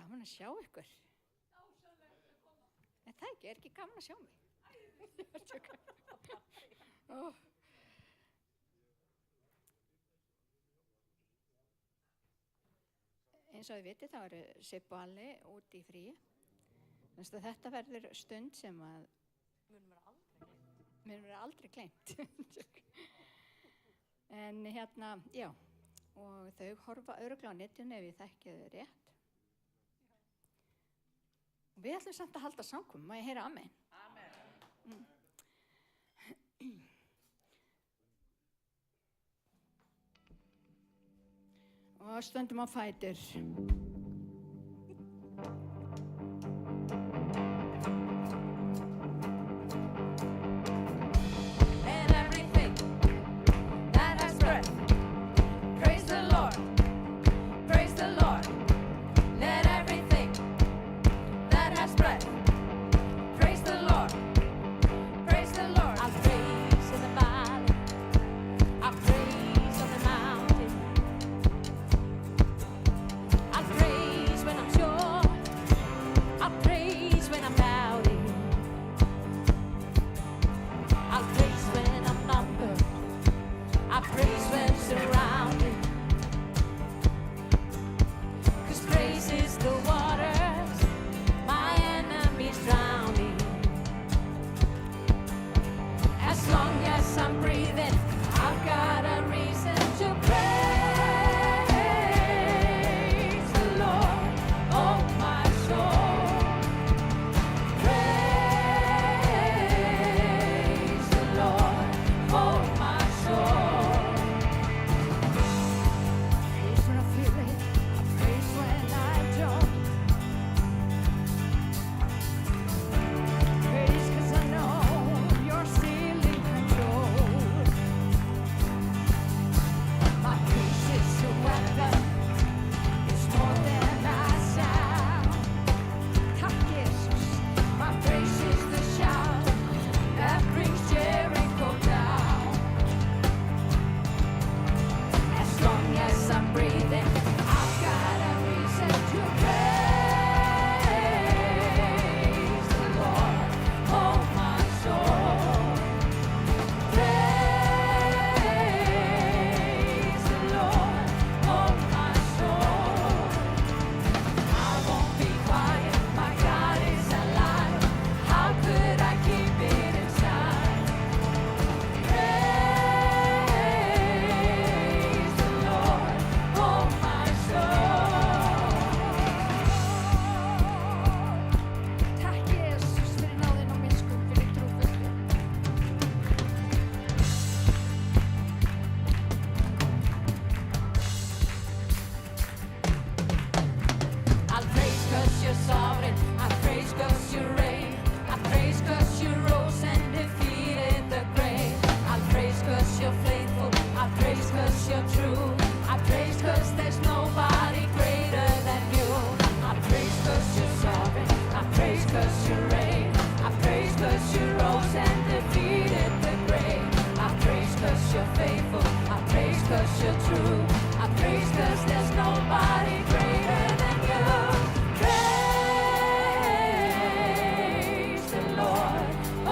Gaman að sjá ykkur. En það ekki gaman að sjá mig. Eins og þið vitið þá eru Sibba og Alli út í fríi. Þannig að þetta verður stund sem að mun vera aldrei gleymt. En hérna, já, og þau horfa örugglega á netinu ef ég þekki þau rétt. Við ætlum samt að halda samkomu, má ég heyra amen? Amen. Og stöndum á fætur. Praise the Lord,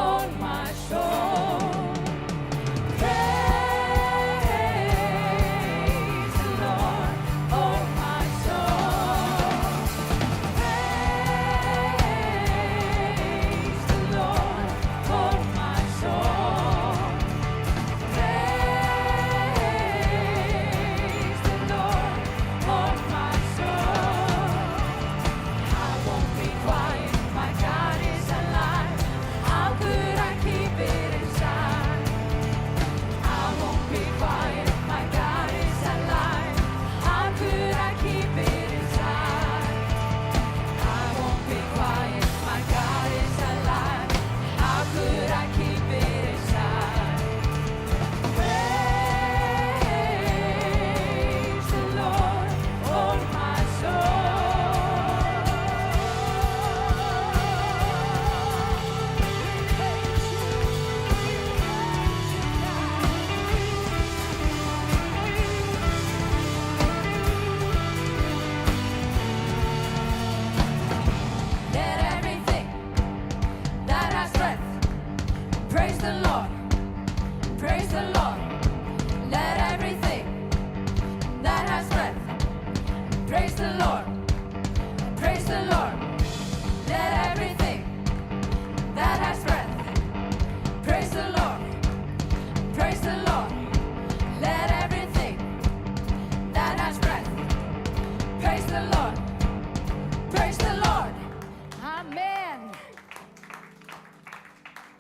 oh my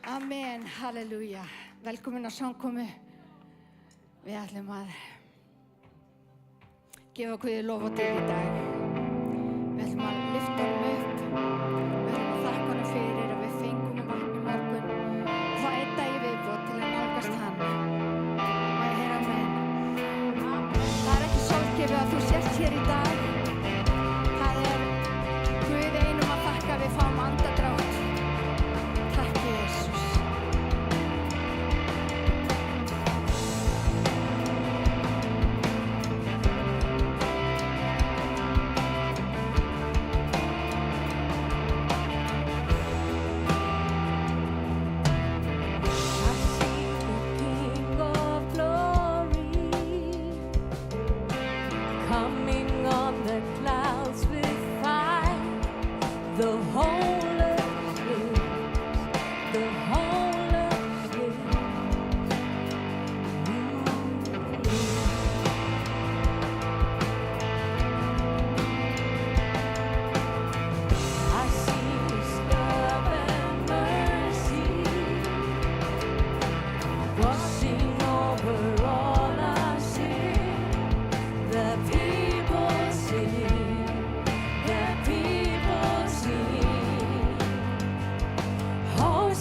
Amen, halleluja. Velkomin á samkomu. Við ætlum að gefa Guði lof og til í dag. Við ætlum að lyfta honum upp. Við ætlum að þakka honum fyrir að við fengum að vakna í morgun. Og það einn dag í viðbót til að nálgast hann. Og ég heyra amen. Það er ekki sjálfgefið að þú sért hér í dag. Það er Guði einum að þakka að við fáum andadrátt. Takk Jesús.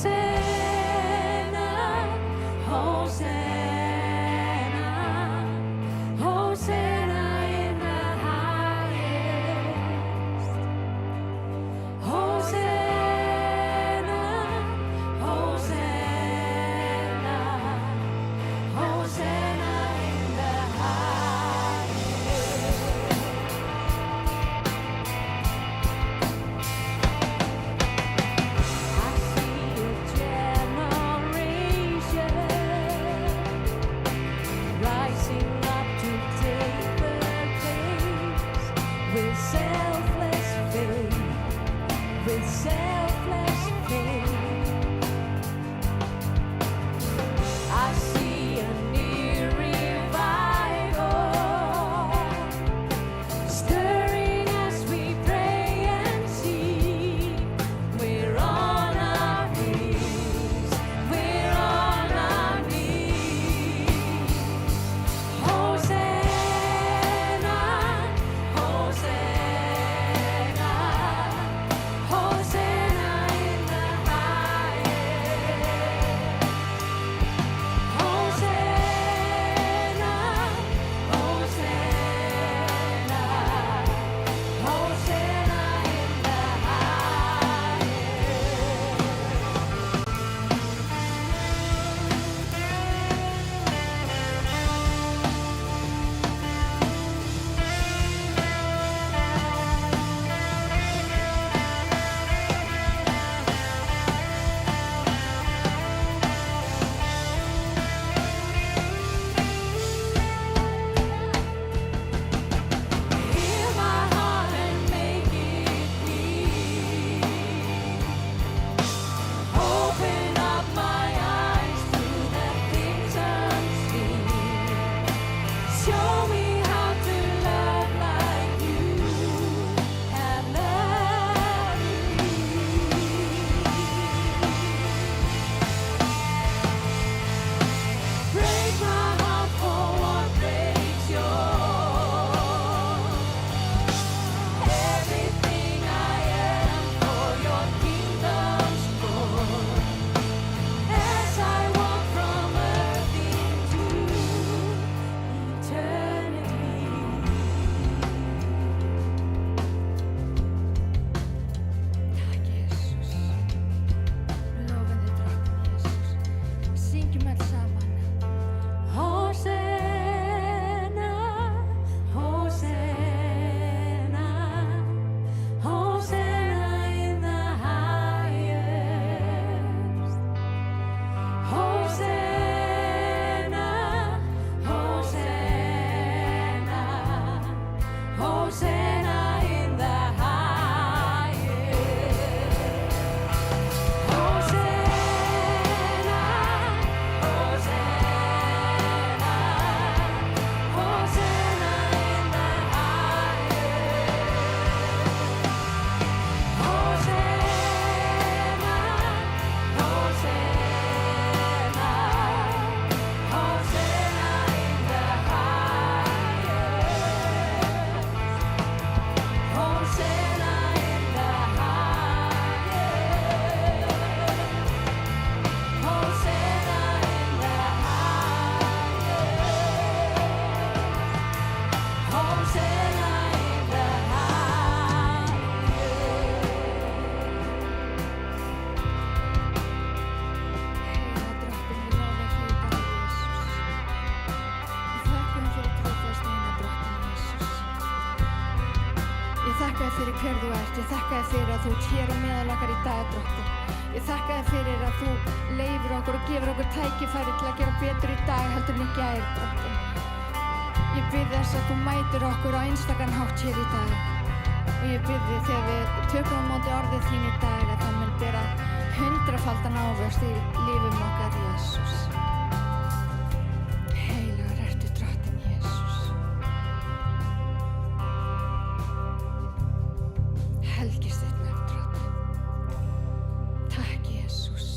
Say hver þú ert. Ég þakka þér fyrir að þú ert hér á meðal okkar í dag, Drottinn. Ég þakka þér fyrir að þú leyfir okkur og gefur okkur tækifæri til að gera betur í dag heldur en í gær, Drottinn. Ég bið þess að þú mætir okkur á einstakann hátt hér í dag. Og ég bið þig þegar við tökum á móti orðið þín í dag að það mun bera 100-faldan ávöxt í lífum okkar, Jesús. Heilagur ertu, Drottinn Jesús. Helgist þitt nafn, Drottinn. Takk, Jesús.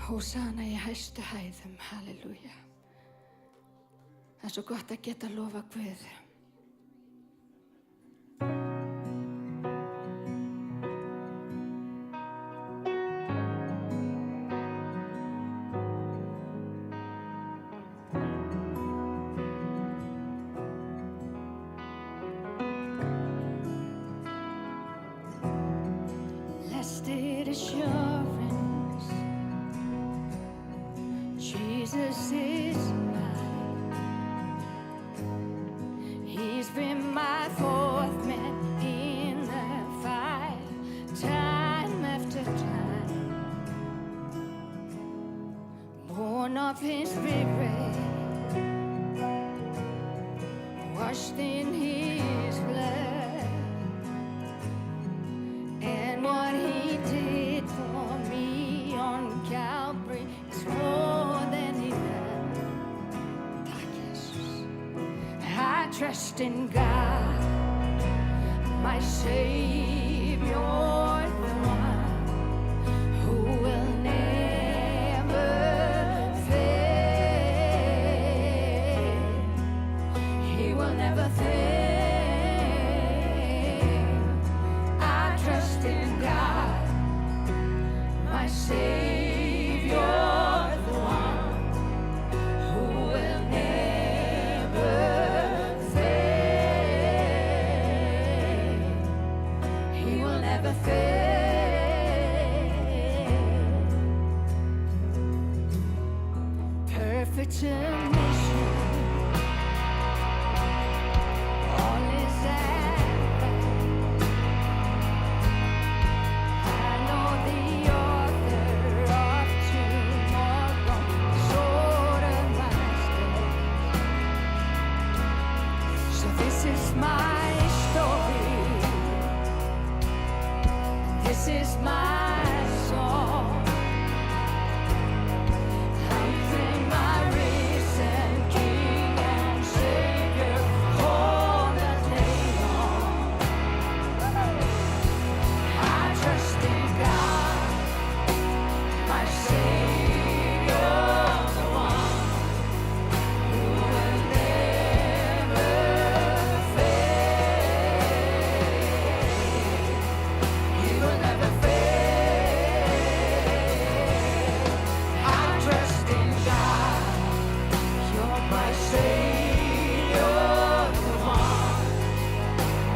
Hósana í hæstu hæðum, halleluja. Það er svo gott að geta lofa Guð. Blessed assurance, Jesus is mine. He's been my fourth man in the fight, time after time. Born of His Spirit, washed in His blood, and what He did for me on Calvary is more than enough. Tack Jesus. I trust in God, my Savior, the one who will never fail. He will never fail. I trust in God, my Savior, the one who will never fail. He will never fail. Perfect submission, all is at rest. I know the author of tomorrow, is ordered my steps. So this is my story, this is my song. I'm praying my risen King and Savior all the day long. I trust in God, my Savior, the one who will never fail. He will never fail. I trust in God, you're my Savior, the one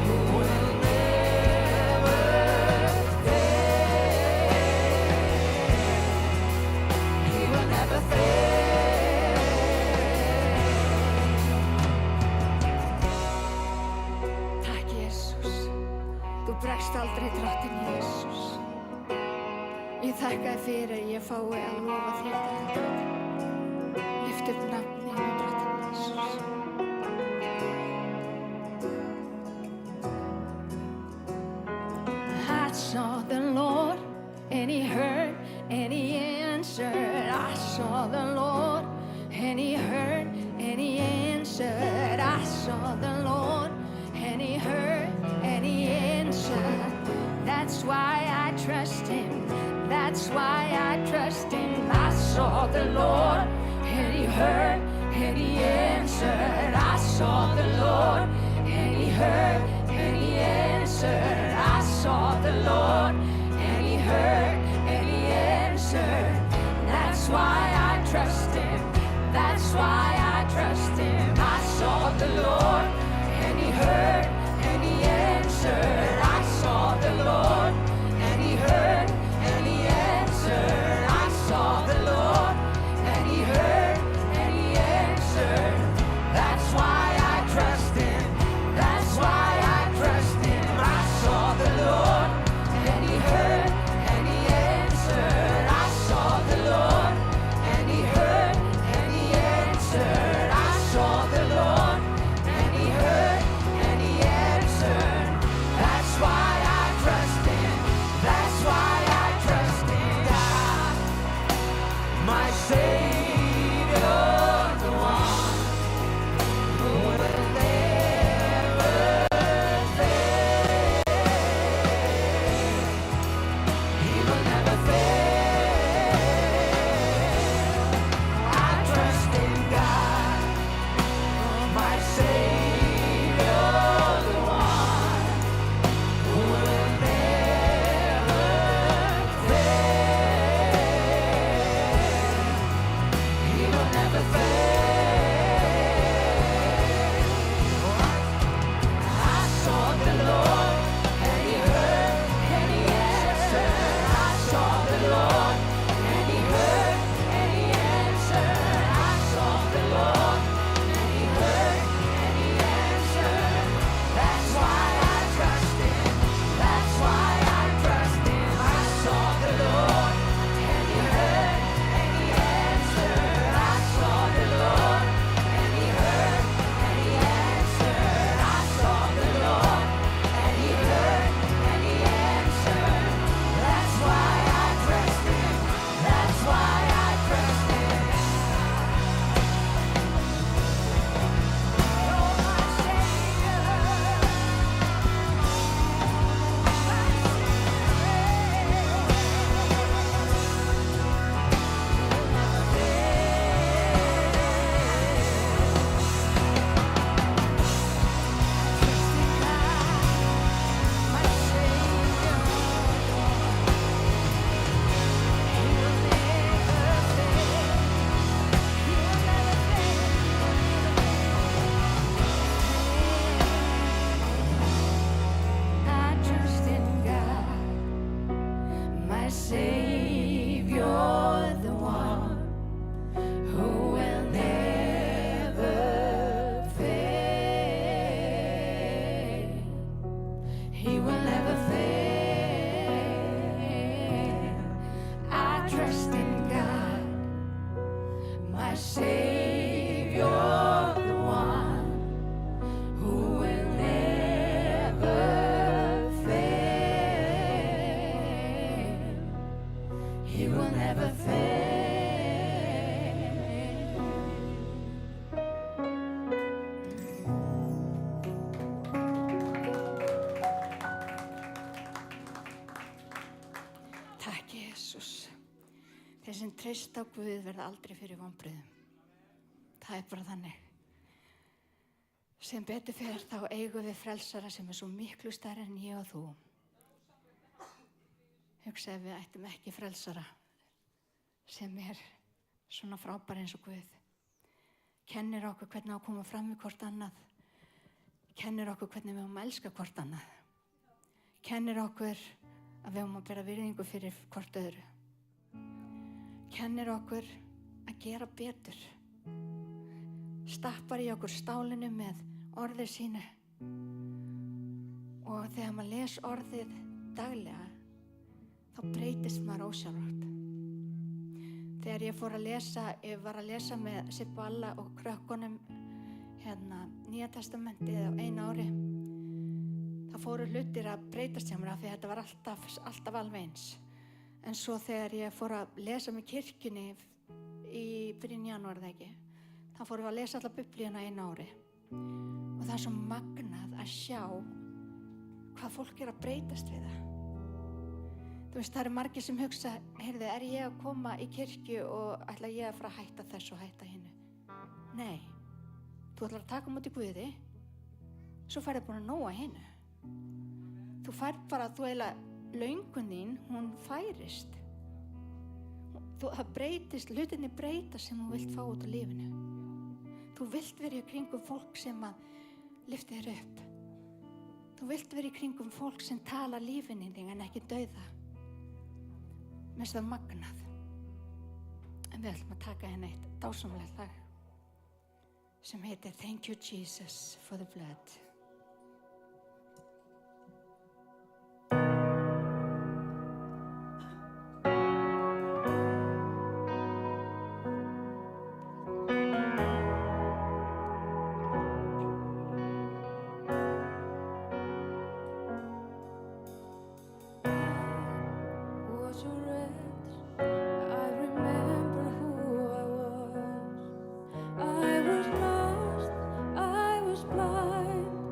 who will never fail. He will never fail. Takk Jesus, þú bregst aldrei, Drottinn Jesus. Ég þakka þér fyrir að ég fái að lofa þér þetta, Drottinn. Lyft upp nafnið, Drottinn Jesus. I saw the Lord, and He heard, and He answered. I saw the Lord, and He heard, and He answered. I saw the Lord, and He heard, and He answered. That's why I trust Him. That's why I trust Him. I saw the Lord, and He heard, and He answered. I saw the Lord, and He heard, and He answered. I saw the Lord, and He heard, and He answered. That's why I trust Him. That's why I trust Him. I saw the Lord, and He heard, and He answered. I saw the Lord, and He heard, and He answered. I saw the Lord, and He heard, and He answered. That's why I trust Him. That's why I trust you're the one who will never fail. He will never fail. I trust in God, my Savior, the one who will never fail. He will never fail. Takk Jesús. Þeir sem treysta á Guð verða aldrei fyrir vonbrigðum. Það er bara þannig. Sem betur fer þá eigum við frelsara sem er svo miklu stærri en ég og þú. Hugsa ef við ættum ekki frelsara sem er svona frábær eins og Guð. Kennir okkur hvernig á að koma fram við hvort annað. Kennir okkur hvernig við höfum að elska hvort annað. Kennir okkur að við höfum að bera virðingu fyrir hvort öðru. Kennir okkur að gera betur. Stappar í okkur stálinu með orðið sínu. Og þegar maður les orðið daglega, þá breytist maður ósjálfrátt. Þegar ég var að lesa með Sibba Alla og krökkunum Nýja testamentið á einu ári, þá fóru hlutir að breytast hjá mér af því að þetta var alltaf alveg eins. En svo þegar ég fór að lesa með kirkjunni í byrjun janúar þá fórum við að lesa alla biblíuna einu ári. Og það er svo magnað að sjá hvað fólk er að breytast við það. Þú veist, það eru margir sem hugsa, heyrðu, er ég að koma í kirkju og ætla ég að fara að hætta þessu og hætta hinu? Nei, þú ætlar að taka á móti Guði, svo færðu búin að nóga hinu. Þú færð bara, löngun þín, hún færist. Það breytist, hlutinni breytast sem þú vilt fá út af lífinu. Þú vilt vera í kringum fólk sem að lyfti þér upp. Þú vilt vera í kringum fólk sem tala lífinu í þig en ekki dauða. Mér finnst það magnað. En við ætlum að taka eitt dásamlegt lag sem heitir Thank you Jesus for the blood. I was lost, I was blind.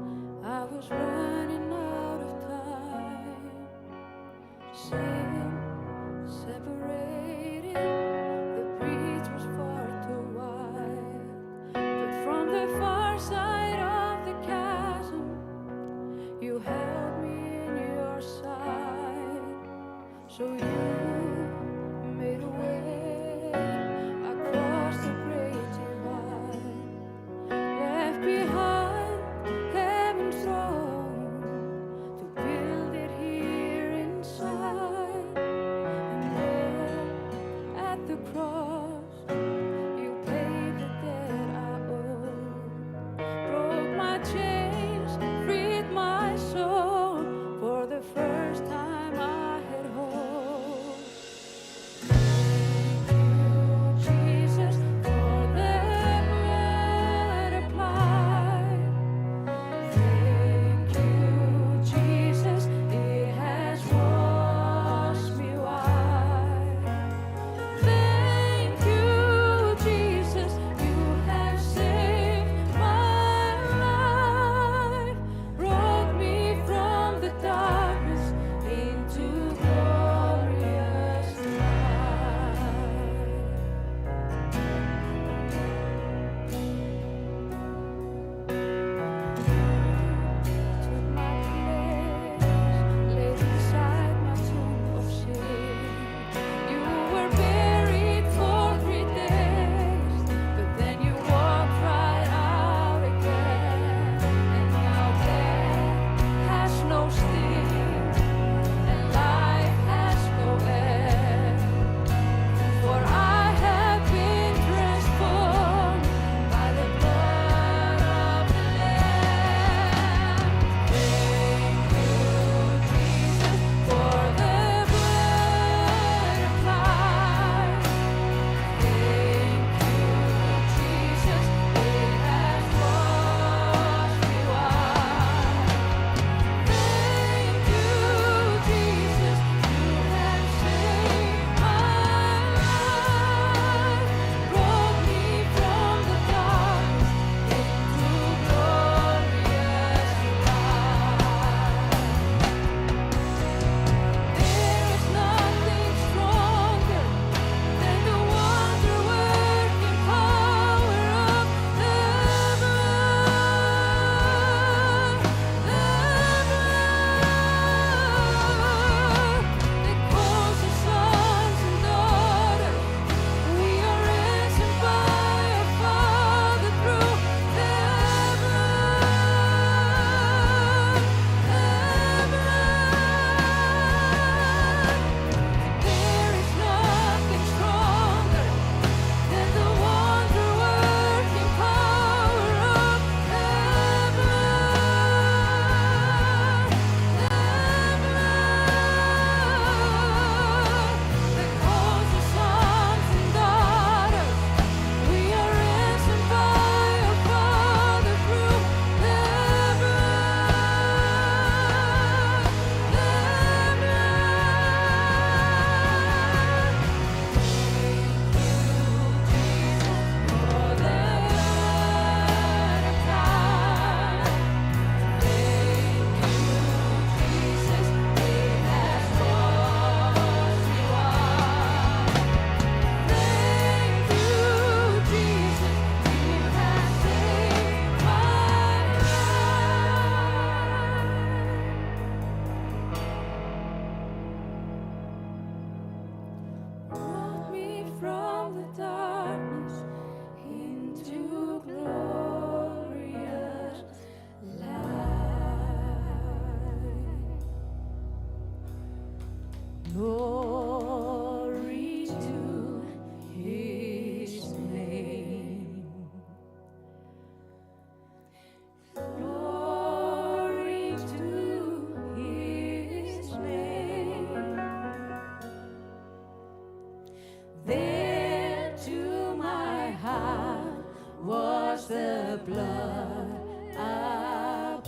There to my heart was the blood applied.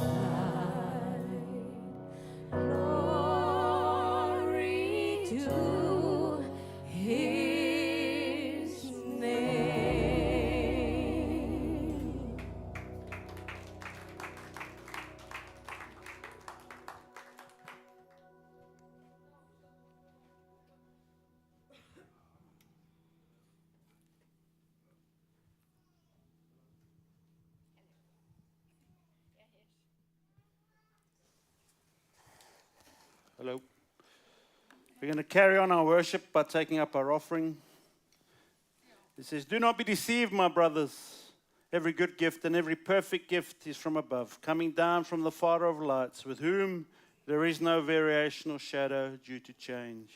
Glory to His name. Hello. We're going to carry on our worship by taking up our offering. It says, "Do not be deceived, my brothers. Every good gift and every perfect gift is from above, coming down from the Father of lights, with whom there is no variation or shadow due to change.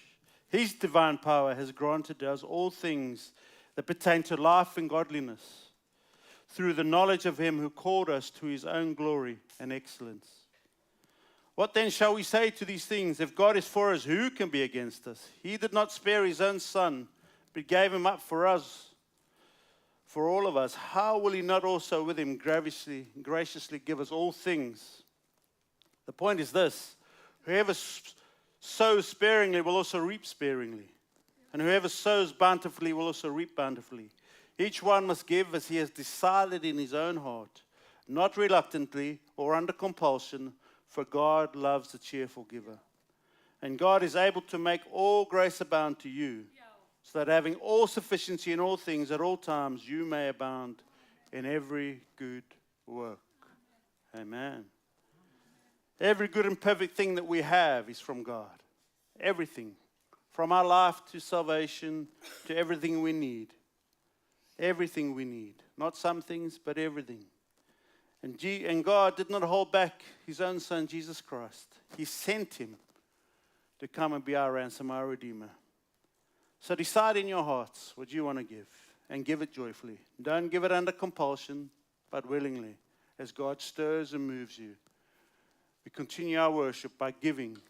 His divine power has granted us all things that pertain to life and godliness, through the knowledge of Him who called us to His own glory and excellence. What then shall we say to these things? If God is for us, who can be against us? He did not spare His own Son, but gave Him up for us, for all of us. How will He not also with Him graciously give us all things?" The point is this: whoever sows sparingly will also reap sparingly, and whoever sows bountifully will also reap bountifully. Each one must give as he has decided in his own heart, not reluctantly or under compulsion, for God loves a cheerful giver. And God is able to make all grace abound to you, so that having all sufficiency in all things at all times, you may abound in every good work. Amen. Every good and perfect thing that we have is from God. Everything. From our life to salvation to everything we need. Everything we need. Not some things, but everything. And God did not hold back His own Son, Jesus Christ. He sent Him to come and be our ransom, our Redeemer. So decide in your hearts what you want to give, and give it joyfully. Don't give it under compulsion, but willingly, as God stirs and moves you. We continue our worship by giving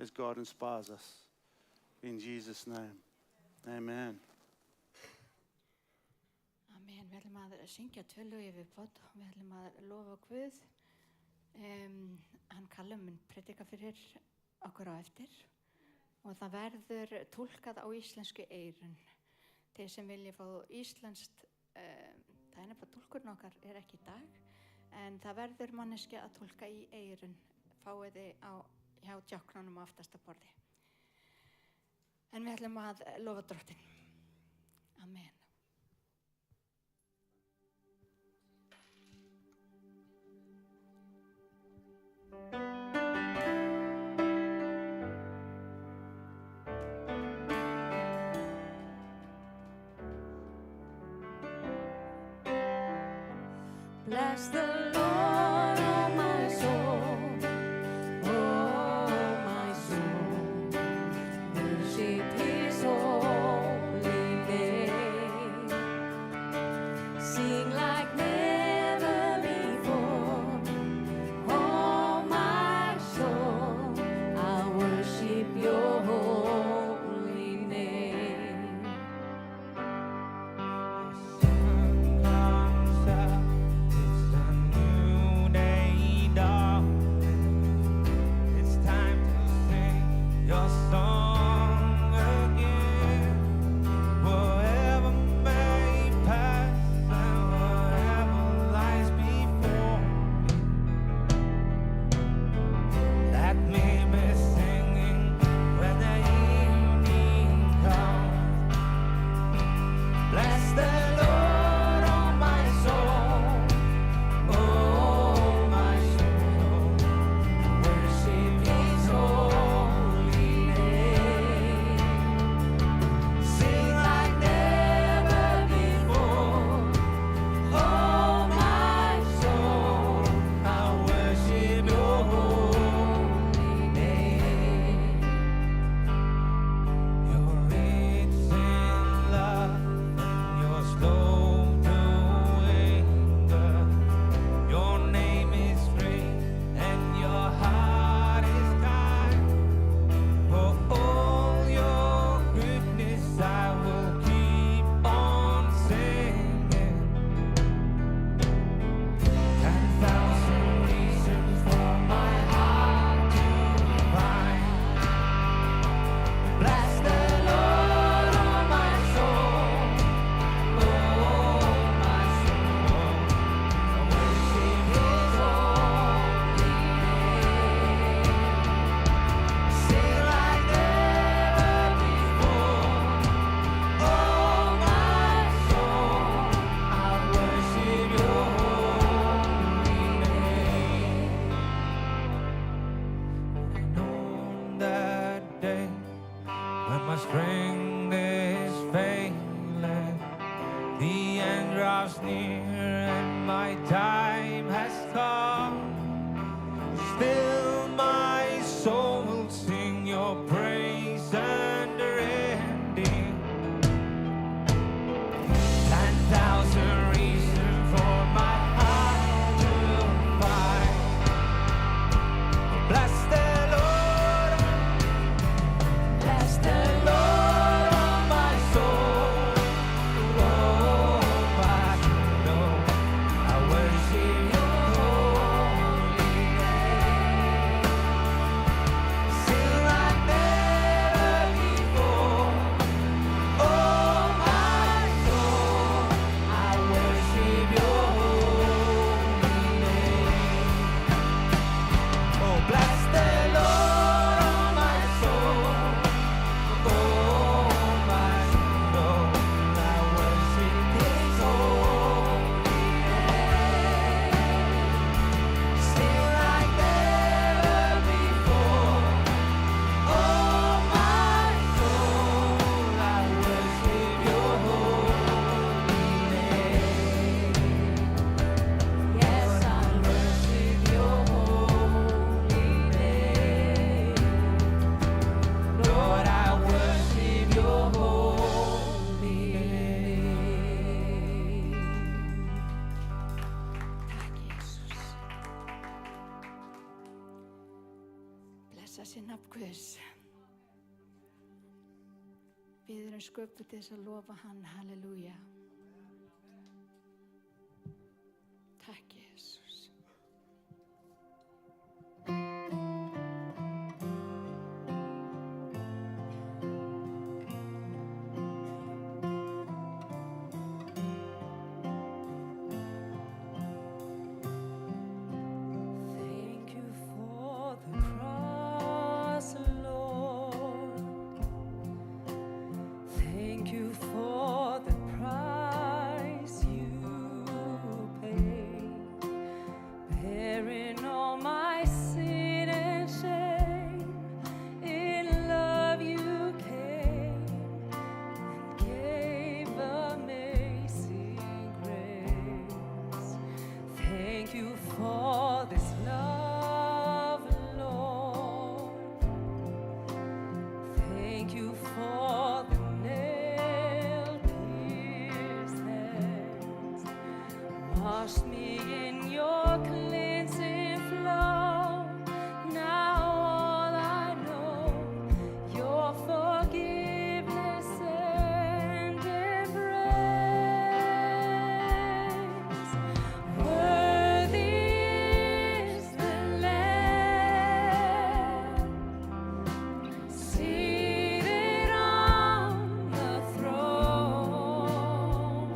as God inspires us. In Jesus' name, amen. Amen. Við ætlum að syngja tvö lög í viðbót og við ætlum að lofa Guð. Hann Callum mun predika fyrir okkur á eftir og það verður túlkað á íslensku eyrun. Þeir sem vilja fá íslenskt, það er nefnilega túlkurinn okkar er ekki í dag, en það verður manneskja að túlka í eyrun, fáið þið hjá djáknanum á aftasta borði. En við ætlum að lofa Drottinn. Amen. Bless the Lord, oh my soul, oh my soul. Worship His holy name. Sing like never before, oh my soul. I worship Your holy name. The sun comes up, it's a new nothing is failing. The end draws near and my time has come. Still my soul will sing your praise unending. 10,000 reasons for my heart to find. Bless the Lord, bless the Lord, oh my soul. Oh, my soul, I worship your holy name. Sing like never before. Oh, my soul, I worship your holy name. Oh, bless the Lord, oh my soul. Oh, my soul, I worship His holy name. Sing like never before. Oh, my soul, I worship your holy name. Yes, I worship your holy name. Lord, I worship your holy name. Takk Jesus. Blessa sér nafn Guðs. Við erum sköpuð til þess að lofa hann, halleluja. Takk Jesus. Thank you for the cross, Lord. Thank you for the price you paid, bearing all my sin and shame. In love you came and gave amazing grace. Thank you for this love, Lord. Thank you for the nail-pierced hands. Washed me in your cleansing flow. Now all I know, your forgiveness and embrace. Worthy is the Lamb seated on the throne.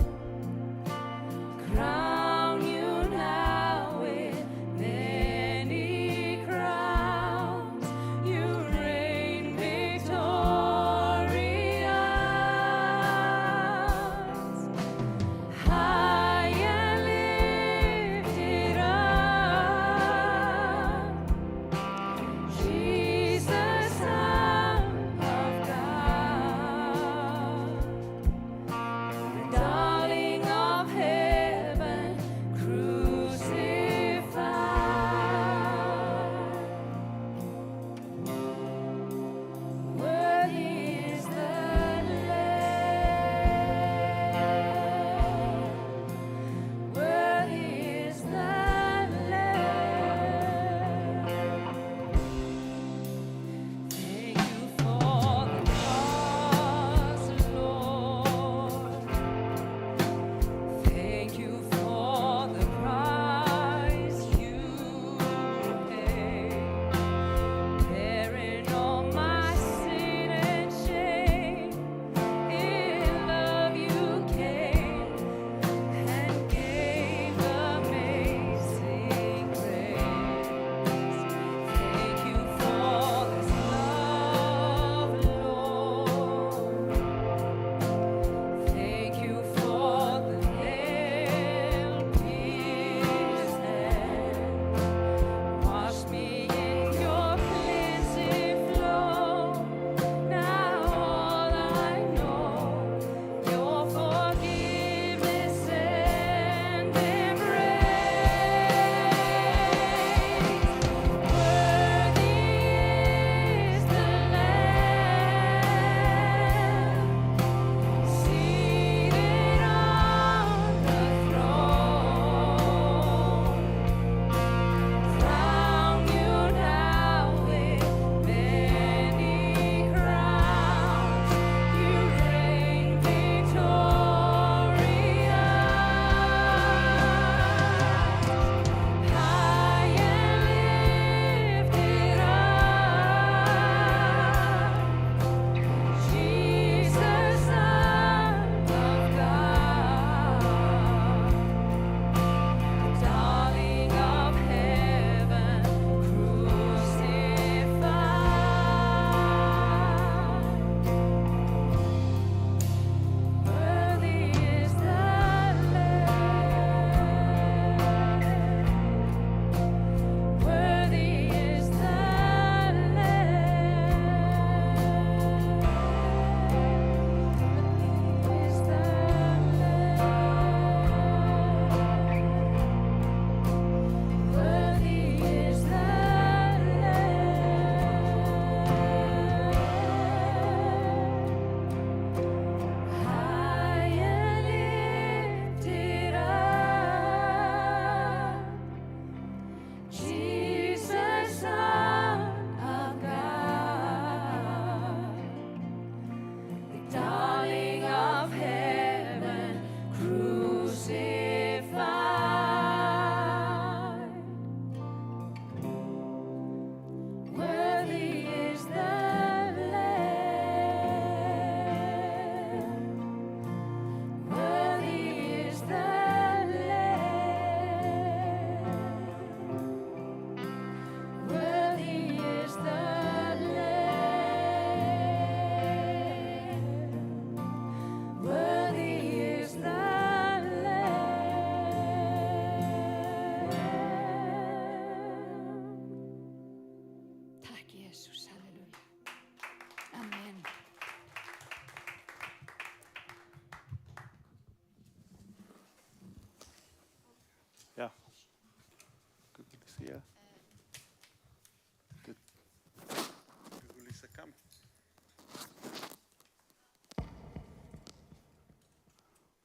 Crown you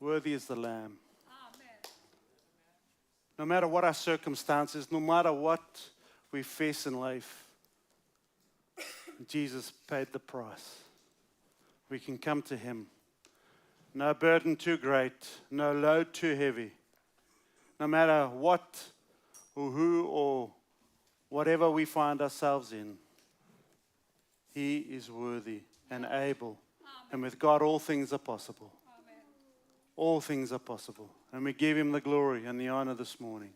Worthy is the Lamb. No matter what our circumstances, no matter what we face in life, Jesus paid the price. We can come to him. No burden too great, no load too heavy. No matter what or who or whatever we find ourselves in, he is worthy and able. And with God, all things are possible. All things are possible. And we give him the glory and the honor this morning.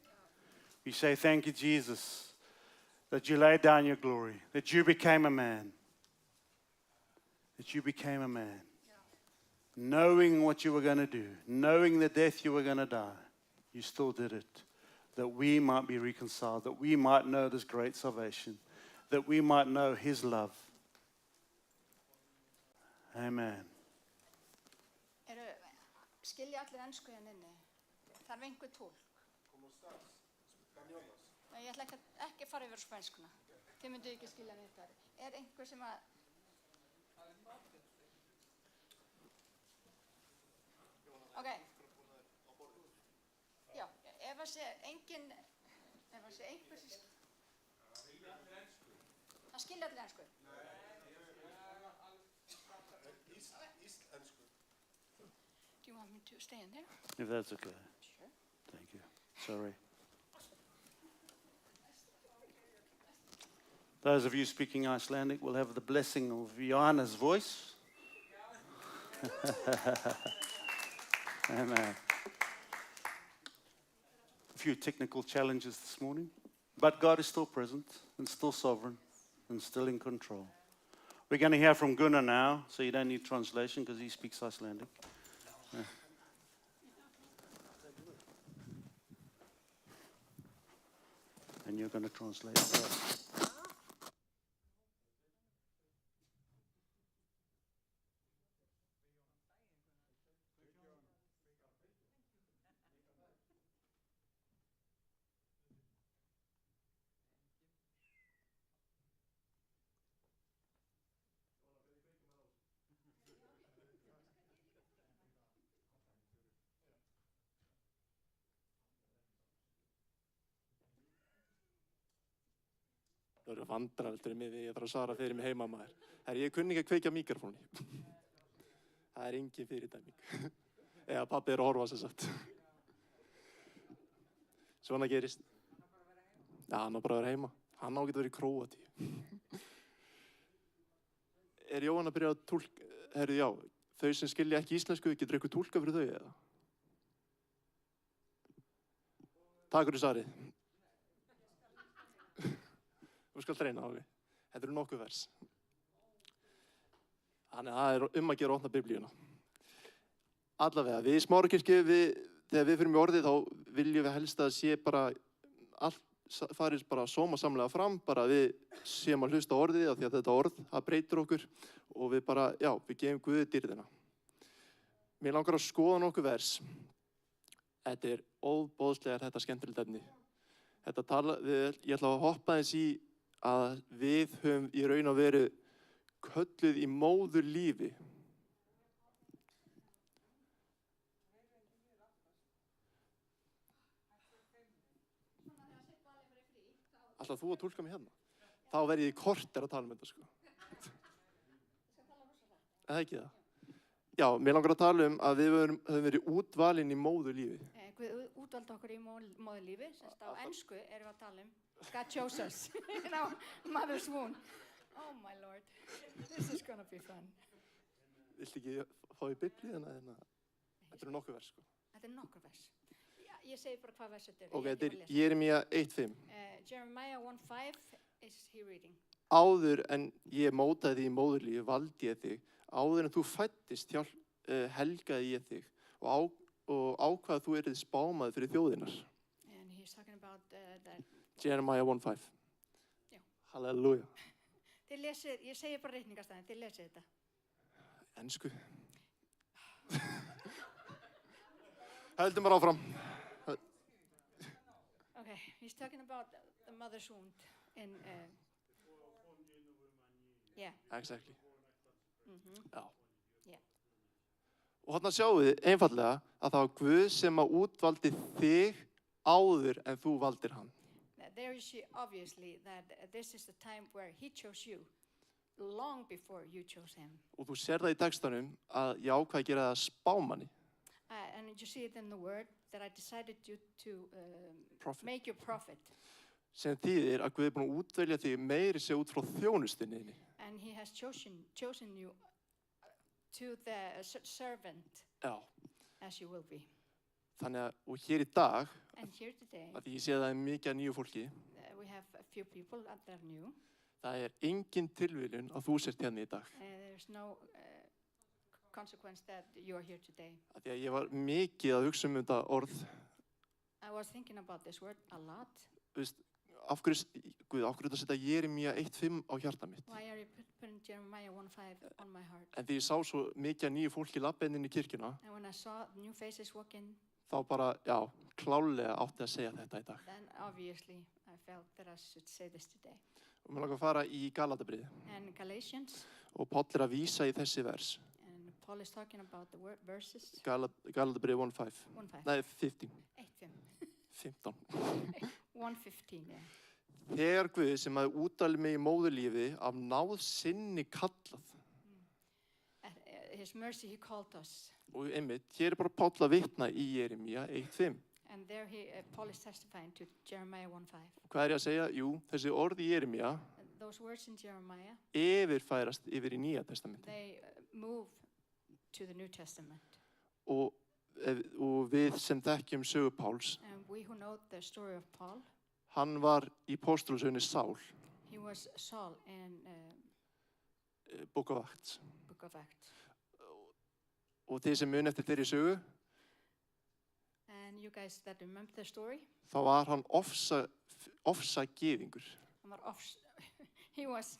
We say, thank you, Jesus, that you laid down your glory, that you became a man. That you became a man. Knowing what you were going to do, knowing the death you were going to die, you still did it. That we might be reconciled, that we might know this great salvation, that we might know his love. Amen. Skilja allir ensku hérna inni? Þarf einhver tólk? Nei, ég ætla ekki að fara yfir á spænskuna. Þið myndu ekki skilja neitt þar. Einhver sem að... Ok. Já, ef að sé engin... Ef að sé einhver sem... Það skilja allir ensku? Do you want me to stay in there? If that's okay. Sure. Thank you. Sorry. Those of you speaking Icelandic will have the blessing of Johanna's voice. Amen. A few technical challenges this morning, but God is still present and still sovereign and still in control. We're going to hear from Gunnar now, so you don't need translation because he speaks Icelandic. And you're going to translate that. Það eru vandræðalegt fyrir mig þegar ég þarf að svara fyrir mig heimamaður. Ég kunni ekki að kveikja míkrofóni. Það engin fyrirdæming. Eða pabbi að horfa sem sagt. Svona gerist. Já, hann á bara að vera heima. Hann á getur verið í Króatíu. Jóhann að byrja að túlka? Herðu, já, þau sem skilja ekki íslensku, getur eitthvað túlka fyrir þau eða? Takk fyrir svarið. Þú skalt reyna á því. Þetta eru nokkuð vers. Þannig að það er að gera að opna biblíuna. Allavega, við í Smárukirkju, þegar við fyrir í orðið, þá viljum við helst að sé bara allt farið bara sómasamlega fram, bara við séum að hlusta á orðið, af því að þetta orð, það breytir okkur og við bara, já, við gefum Guði dýrðina. Mér langar að skoða nokkuð vers. Þetta er óboðslega þetta skemmtilegt efni. Ég ætla að hoppa eins í að við höfum í raun og veru kölluð í móðurlífi. Ætlar þú að túlka mig hérna? Þá verð ég í korter að tala um þetta, sko. Eða ekki það? Já, mér langar að tala um að við höfum verið útvalin í móðurlífi. Guð útvaldi okkur í móðurlífi, semst á ensku erum við að tala um God chose us in our mother's womb. Oh my Lord, this is gonna be fun. Viltu ekki fá í biblíuna? Þetta eru nokkuð vers, sko. Þetta nokkuð vers. Ég segi bara hvað vers þetta er. Ok, þetta er Jeremía 1:5. Jeremiah 1:5 is he reading. Áður en ég mótaði þig í móðurlífi, valdi ég þig. Áður en þú fæddist, helgaði ég þig. Og ákvað þú erið spámaður fyrir þjóðinnar. And he's talking about that. Jeremiah 1:5. Já. Halleluja. Þið lesið, ég segi bara reikningastæðin, þið lesið þetta. Ensku. Höldum bara áfram. Okay, he's talking about the mother's wound in yeah. Exactly. Já. Yeah. Og þarna sjáum við einfallega að það var Guð sem að útvaldi þig áður en þú valdir hann. There you see obviously that this is the time where he chose you long before you chose him. Og þú sér það í textanum að ég ákvað að gera það spámanni. And you see it in the word that I decided you to Prophet. make you prophet. Sem þýðir að Guð er búin að útvelja þig meiri sig út frá þjónustunni. And he has chosen you to the servant Já, as you will be. þannig að, og hér í dag, And here today, að ég sé að það er mikið af nýju fólki, we have a few people that are new. það er engin tilviljun að þú sért hérna í dag. There's no consequence that you are here today. Af því að ég var mikið að hugsa þetta orð, I was thinking about this word a lot. veist, af hverju, Guð, af hverju þetta setja Jeremía 1:5 á hjarta mitt. Why are you putting Jeremiah 1:5 on my heart? En því ég sá svo mikið af nýju fólki labba inn í kirkjuna, And when I saw new faces walk in, þá bara, já, klálega átti að segja þetta í dag. then obviously I felt that I should say this today. Og mér langar að fara í Galatabriði And Galatians, og Páll er að vísa í þessi vers. and Paul is talking about the verses Galatabriði 1:5. 1:5, Nei, 15. 8:5, 15. 1:15, yeah. Þegar Guð sem hafði útvalið mig í móðurlífi af náð sinni kallað. At his mercy he called us. Og einmitt, hér er bara Páll að vitna í Jeremía 1:5. And there Paul is testifying to Jeremiah 1:5. Hvað er ég að segja? Jú, þessi orð í Jeremía Those words in Jeremiah, yfirfærast yfir í Nýja testamenti. they move to the New Testament. Og við sem þekkjum sögu Páls, And we who know the story of Paul, hann var í póstulsögunni Sál, he was Saul in Book of Acts. Book of Acts. Og þeir sem mun eftir þeirri sögu, And you guys that remember the story, þá var hann ofsagyðingur. he was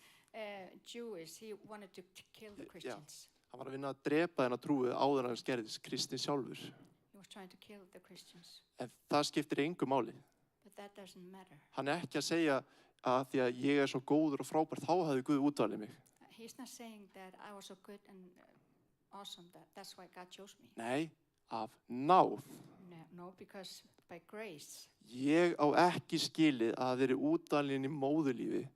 Jewish. He wanted to kill the Christians. Hann var að vinna að drepa þennan trúið áður en hann gerðist kristinn sjálfur. He was trying to kill the Christians. En það skiptir engu máli. But that doesn't matter. Hann er ekki að segja að því að ég er svo góður og frábær, þá hafði Guð útvalið mig. He's not saying that I was so good and awesome that's why God chose me. Nei, af náð. No, because by grace. Ég á ekki skilið að þeirri útvalin í móðurlífi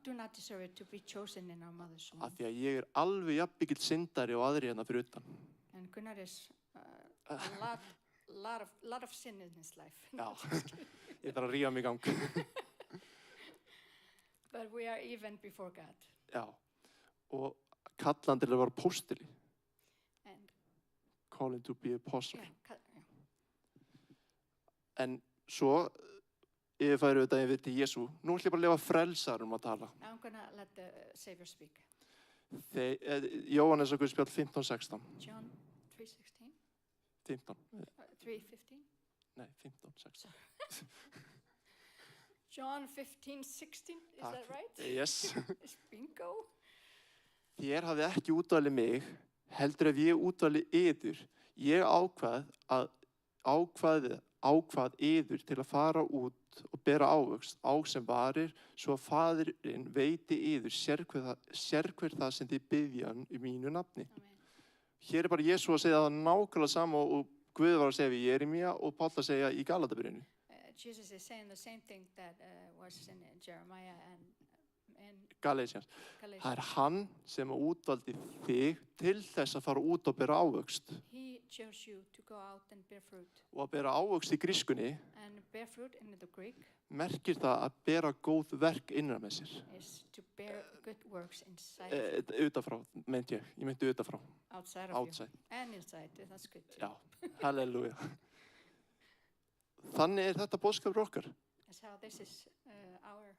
Do not deserve it to be chosen in our mother's womb. af því að ég er alveg jafn mikill syndari og aðri hérna fyrir utan. And Gunnar is a lot of sin in his life. Já, ég þarf að rífa mig í gang. But we are even before God. Já, og kallan til að vera póstili. And Calling to be apostle. yeah. En svo yfirfæru þetta yfir til Jesú. Nú ætlum ég bara að lifa frelsarum að tala. Now I'm gonna let the Savior speak. Jóhannes og Guðspjall 15:16. John 3:16, 15. 3:15. Nei, 15:16. John 15:16. Is that right? Yes. It's bingo. Þér hafði ekki útvalið mig, heldur ef ég útvalið yður. Ég ákvað yður til að fara út og bera ávöxt sem varir, svo að Faðirinn veiti yður sérhver það sem þið biðja í mínu nafni. Amen. Hér er bara Jesú að segja það nákvæmlega sama og Guð var að segja við Jeremía og Páll að segja í Galatabriðinu. Jesus is saying the same thing that was in Jeremiah and in Galatians. Galatians. Það er hann sem útvaldi þig til þess að fara út og bera ávöxt. He chose you to go out and bear fruit. Og að bera ávöxt í grískunni And bear fruit in the Greek merkir það að bera góð verk innra með sér. is to bear good works inside of you, Utafrá, meint ég meinti utafrá, outside of outside. you. And inside, that's good. Já, halleluja. Þannig er þetta boðskapur okkar. That's how this is our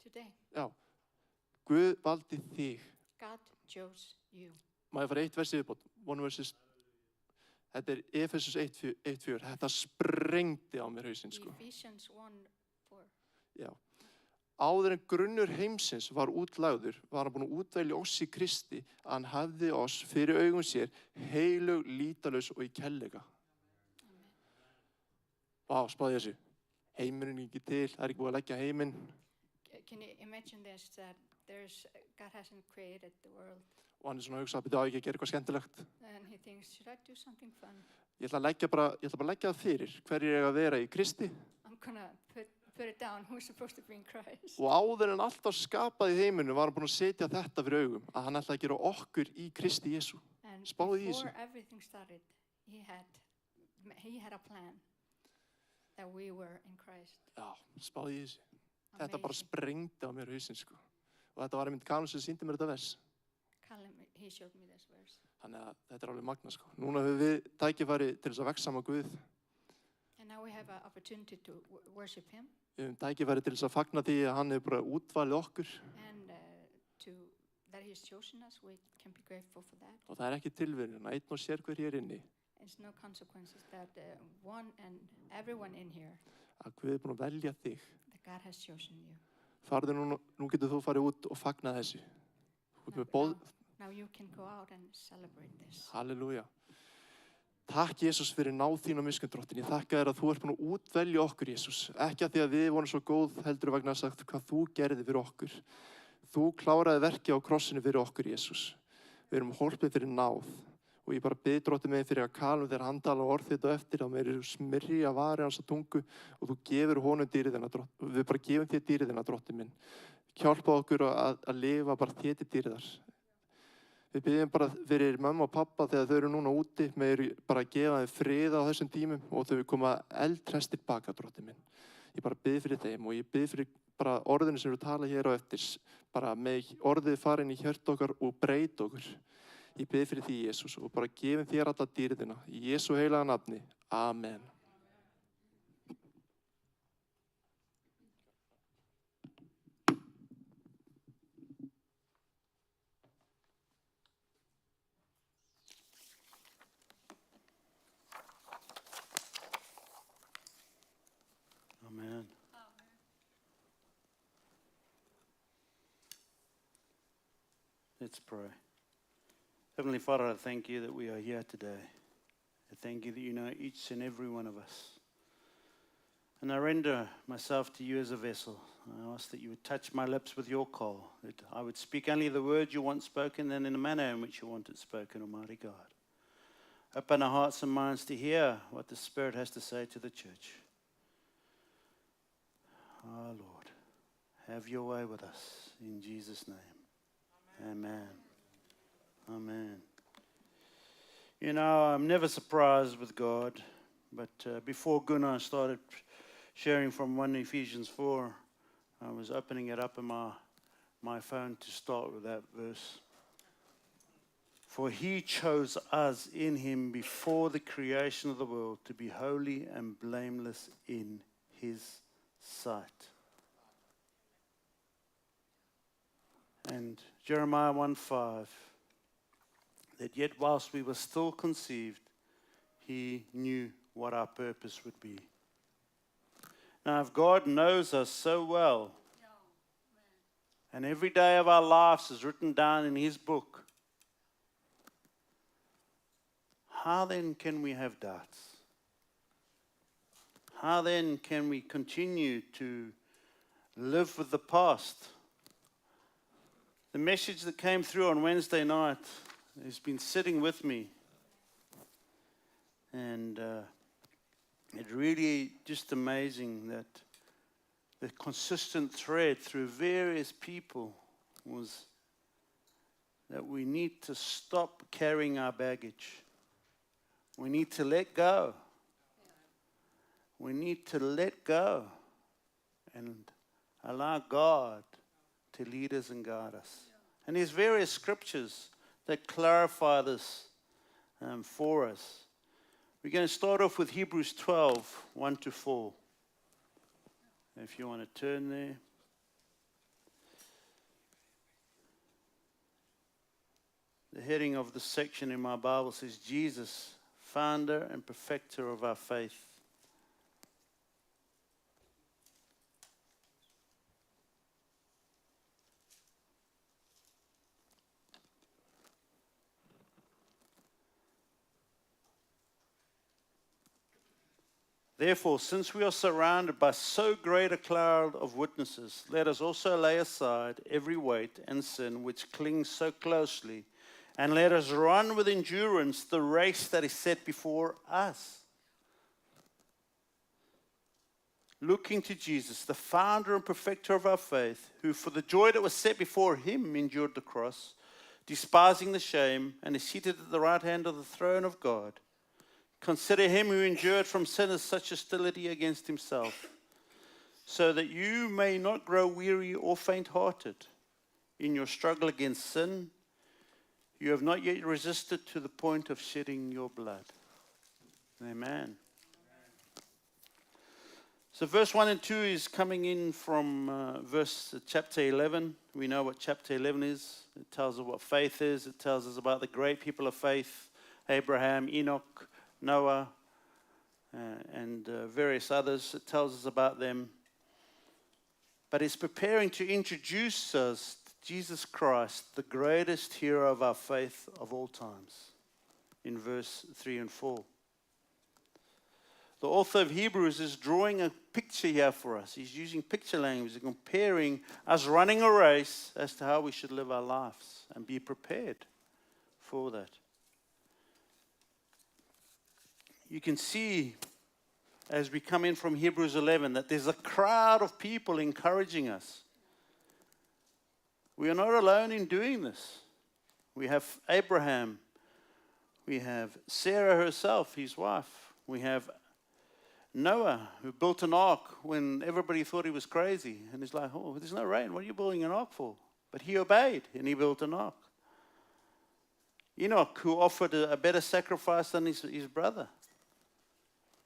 today. Já, Guð valdi þig. God chose you. Má ég fara eitt vers yfirbót? One verses. Þetta er Efesus 1:4. Þetta sprengdi á mér hausinn, sko. Ephesians 1:4. Já. Áður en grunnur heimsins var útlagður, var hann búinn að útvelja oss í Kristi, að hann hafði oss fyrir augum sér, heilög, lýtalaus og í kærleika. Vá, spáði þessu. Heimurinn er ekki til, það er ekki búið að leggja heiminn. Can you imagine this, that God hasn't created the world? Og hann svona að hugsa, byrja á ekki að gera eitthvað skemmtilegt. And he thinks, should I do something fun? Ég ætla bara að leggja það fyrir hverjir eiga að vera í Kristi. I'm gonna put it down. Who's supposed to be in Christ? Og áður en allt var skapað í heiminu var hann búinn að setja þetta fyrir augum, að hann ætlaði að gera okkur í Kristi Jesú. And Spáðu í þessu. before everything started, he had a plan that we were in Christ. Já, spáðu í þessu. Þetta bara Amazing. sprengdi á mér hausinn, sko. Og þetta var einmitt Callum sem sýndi mér þetta vers. Callum, he showed me this verse. Þannig að þetta alveg magna, sko. Núna höfum við tækifæri til þess að vexa með Guð. And now we have an opportunity to worship him Við höfum tækifæri til þess að fagna því að hann hefur bara útvalið okkur. and that he's chosen us. We can be grateful for that. Og það er ekki tilviljun, einn og sér hver hér inni. There's no consequences that one and everyone in here, Að Guð er búinn að velja þig. that God has chosen you. Farðu nú getur þú farið út og fagna þessu. Þú ert með Now you can go out and celebrate this. Halleluja. Takk, Jesús, fyrir náð þín og miskundrottin. Ég þakka þér að þú ert búinn að útvelja okkur, Jesús. Ekki að því að við vorum svo góð, heldur vegna að sagt hvað þú gerði fyrir okkur. Þú kláraði verki á krossinu fyrir okkur, Jesús. Við erum hólpið fyrir náð. Og ég bara bið drottinn mig fyrir að Callum þegar hann tala orð þitt og eftir að mér eru smyrja vari hans á tungu og þú gefur honum dýrið þinna, við bara gefum þér dýrið þinna, drottinn minn. Hjálpa okkur að lifa bara þér til dýriðar. Við byggjum bara fyrir mamma og pappa þegar þau eru núna úti, með bara að gefa þeim frið á þessum tímum og þau koma eldhresstir baka, drottinn minn. Ég bara bið fyrir þeim og ég bið fyrir bara orðinu sem við tala hér á eftir, bara með orðið farin í hjört okkar og breyt okkur. Ég bið fyrir því, Jesús, og bara gefum þér alla dýrðina. Í Jesú heilaga nafni. Amen. Amen. Let's pray. Heavenly Father, I thank you that we are here today. I thank you that you know each and every one of us. And I render myself to you as a vessel. I ask that you would touch my lips with your call, that I would speak only the words you want spoken and in the manner in which you want it spoken, Almighty God. Open our hearts and minds to hear what the Spirit has to say to the church. Our Lord, have your way with us in Jesus' name. Amen. Amen. You know, I'm never surprised with God, but before Gunnar started sharing from 1 Ephesians 4, I was opening it up in my phone to start with that verse. For he chose us in him before the creation of the world to be holy and blameless in his sight. And Jeremiah 1:5, that yet whilst we were still conceived, he knew what our purpose would be. Now, if God knows us so well, and every day of our lives is written down in his book, how then can we have doubts? How then can we continue to live with the past? The message that came through on Wednesday night has been sitting with me. And it's really just amazing that the consistent thread through various people was that we need to stop carrying our baggage. We need to let go. We need to let go and allow God to lead us and guide us. And there's various scriptures that clarify this for us. We're going to start off with Hebrews 12, 1-4. If you want to turn there. The heading of the section in my Bible says, Jesus, founder and perfecter of our faith. Therefore, since we are surrounded by so great a cloud of witnesses, let us also lay aside every weight and sin which clings so closely, And let us run with endurance the race that is set before us. Looking to Jesus, the founder and perfecter of our faith, who for the joy that was set before him endured the cross, despising the shame, and is seated at the right hand of the throne of God. Consider him who endured from sinners such hostility against himself, so that you may not grow weary or faint-hearted in your struggle against sin. You have not yet resisted to the point of shedding your blood. Amen. So verse 1 and 2 is coming in from chapter 11. We know what chapter 11 is. It tells us what faith is. It tells us about the great people of faith, Abraham, Enoch, Noah, and various others. It tells us about them. But it's preparing to introduce us to Jesus Christ, the greatest hero of our faith of all times, in verse 3 and 4. The author of Hebrews is drawing a picture here for us. He's using picture language and comparing us running a race as to how we should live our lives and be prepared for that. You can see as we come in from Hebrews 11 that there's a crowd of people encouraging us. We are not alone in doing this. We have Abraham. We have Sarah herself, his wife. We have Noah, who built an ark when everybody thought he was crazy. And he's like, oh, there's no rain. What are you building an ark for? But he obeyed, and he built an ark. Enoch, who offered a better sacrifice than his brother.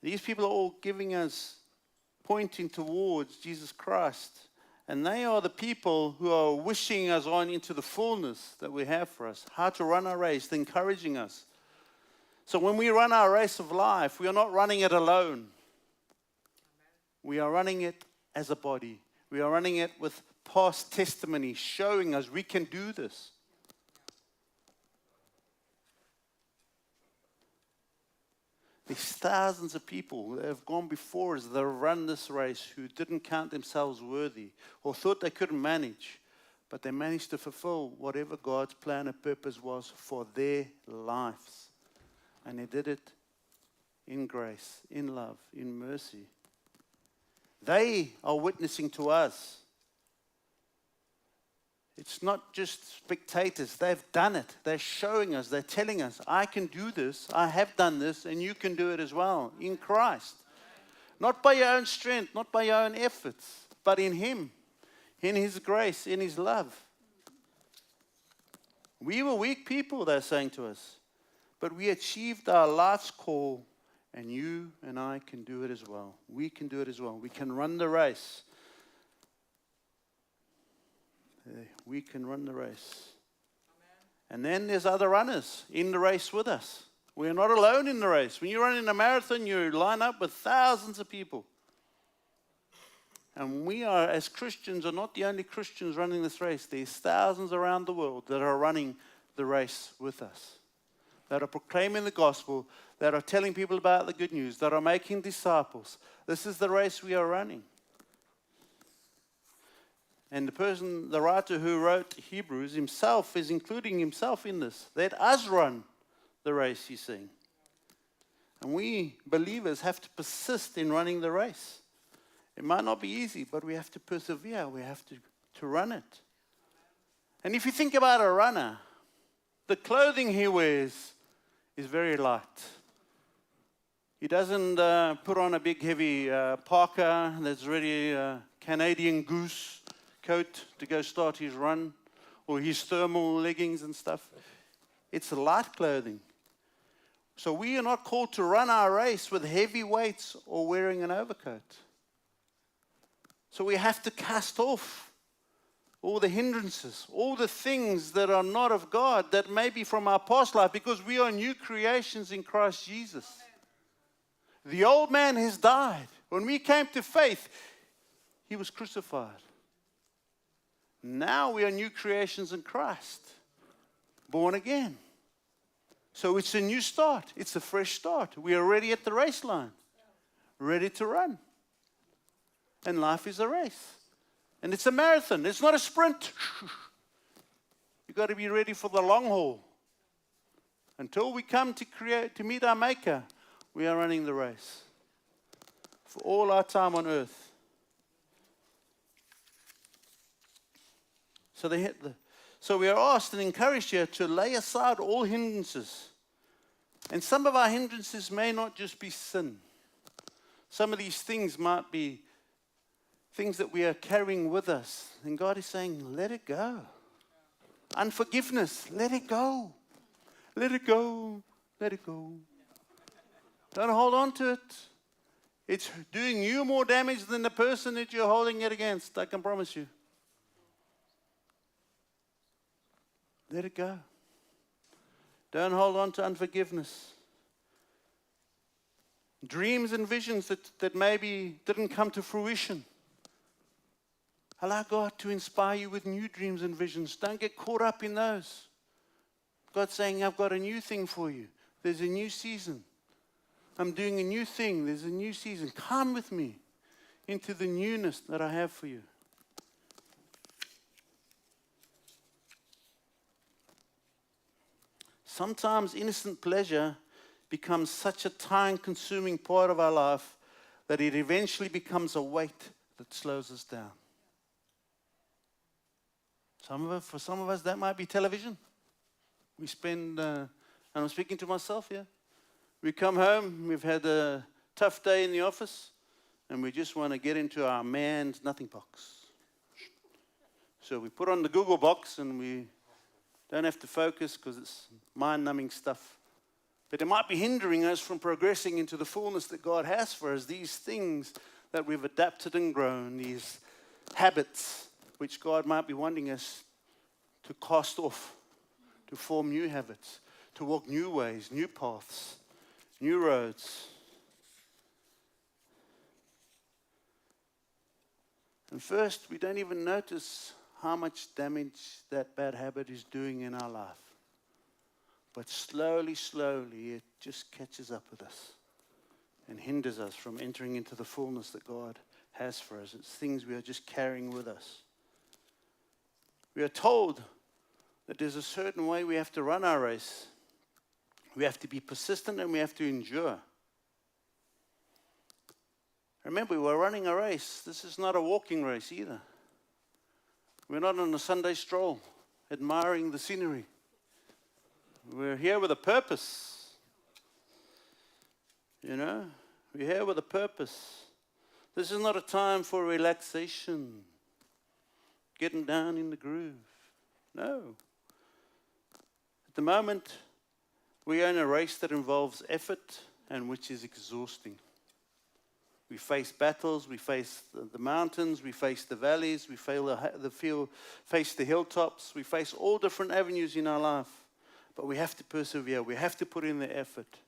These people are all giving us, pointing towards Jesus Christ. And they are the people who are wishing us on into the fullness that we have for us. How to run our race, encouraging us. So when we run our race of life, we are not running it alone. We are running it as a body. We are running it with past testimony showing us we can do this. There's thousands of people that have gone before us that have run this race who didn't count themselves worthy or thought they couldn't manage, but they managed to fulfill whatever God's plan and purpose was for their lives. And they did it in grace, in love, in mercy. They are witnessing to us. It's not just spectators. They've done it. They're showing us. They're telling us, I can do this. I have done this, and you can do it as well in Christ. Not by your own strength, not by your own efforts, but in Him, in His grace, in His love. We were weak people, they're saying to us, but we achieved our life's call, and you and I can do it as well. We can do it as well. We can run the race. We can run the race. Amen. And then there's other runners in the race with us. We're not alone in the race. When you run in a marathon, you line up with thousands of people. And we are, as Christians, are not the only Christians running this race. There's thousands around the world that are running the race with us, that are proclaiming the gospel, that are telling people about the good news, that are making disciples. This is the race we are running. And the writer who wrote Hebrews himself is including himself in this. Let us run the race, he's saying. And we believers have to persist in running the race. It might not be easy, but we have to persevere. We have to run it. And if you think about a runner, the clothing he wears is very light. He doesn't put on a big heavy parka that's really Canadian Goose coat to go start his run, or his thermal leggings and stuff. It's light clothing. So we are not called to run our race with heavy weights or wearing an overcoat. So we have to cast off all the hindrances, all the things that are not of God, that may be from our past life, because we are new creations in Christ Jesus. The old man has died. When we came to faith, he was crucified. Now we are new creations in Christ, born again. So it's a new start. It's a fresh start. We are ready at the race line, ready to run. And life is a race. And it's a marathon. It's not a sprint. You've got to be ready for the long haul. Until we come to meet our Maker, we are running the race for all our time on earth. So we are asked and encouraged here to lay aside all hindrances. And some of our hindrances may not just be sin. Some of these things might be things that we are carrying with us. And God is saying, let it go. Unforgiveness, let it go. Let it go. Let it go. Don't hold on to it. It's doing you more damage than the person that you're holding it against, I can promise you. Let it go. Don't hold on to unforgiveness. Dreams and visions that maybe didn't come to fruition. Allow God to inspire you with new dreams and visions. Don't get caught up in those. God's saying, I've got a new thing for you. There's a new season. I'm doing a new thing. There's a new season. Come with me into the newness that I have for you. Sometimes innocent pleasure becomes such a time-consuming part of our life that it eventually becomes a weight that slows us down. For some of us, that might be television. We spend, and I'm speaking to myself here, we come home, we've had a tough day in the office, and we just want to get into our man's nothing box. So we put on the Google box, and we don't have to focus because it's mind-numbing stuff. But it might be hindering us from progressing into the fullness that God has for us. These things that we've adapted and grown, these habits which God might be wanting us to cast off, to form new habits, to walk new ways, new paths, new roads. And first, we don't even notice how much damage that bad habit is doing in our life. But slowly, slowly, it just catches up with us and hinders us from entering into the fullness that God has for us. It's things we are just carrying with us. We are told that there's a certain way we have to run our race. We have to be persistent and we have to endure. Remember, we're running a race. This is not a walking race either. We're not on a Sunday stroll, admiring the scenery. We're here with a purpose. You know, we're here with a purpose. This is not a time for relaxation, getting down in the groove. No. At the moment, we are in a race that involves effort and which is exhausting. We face battles, we face the mountains, we face the valleys, we face the hilltops, we face all different avenues in our life. But we have to persevere, we have to put in the effort.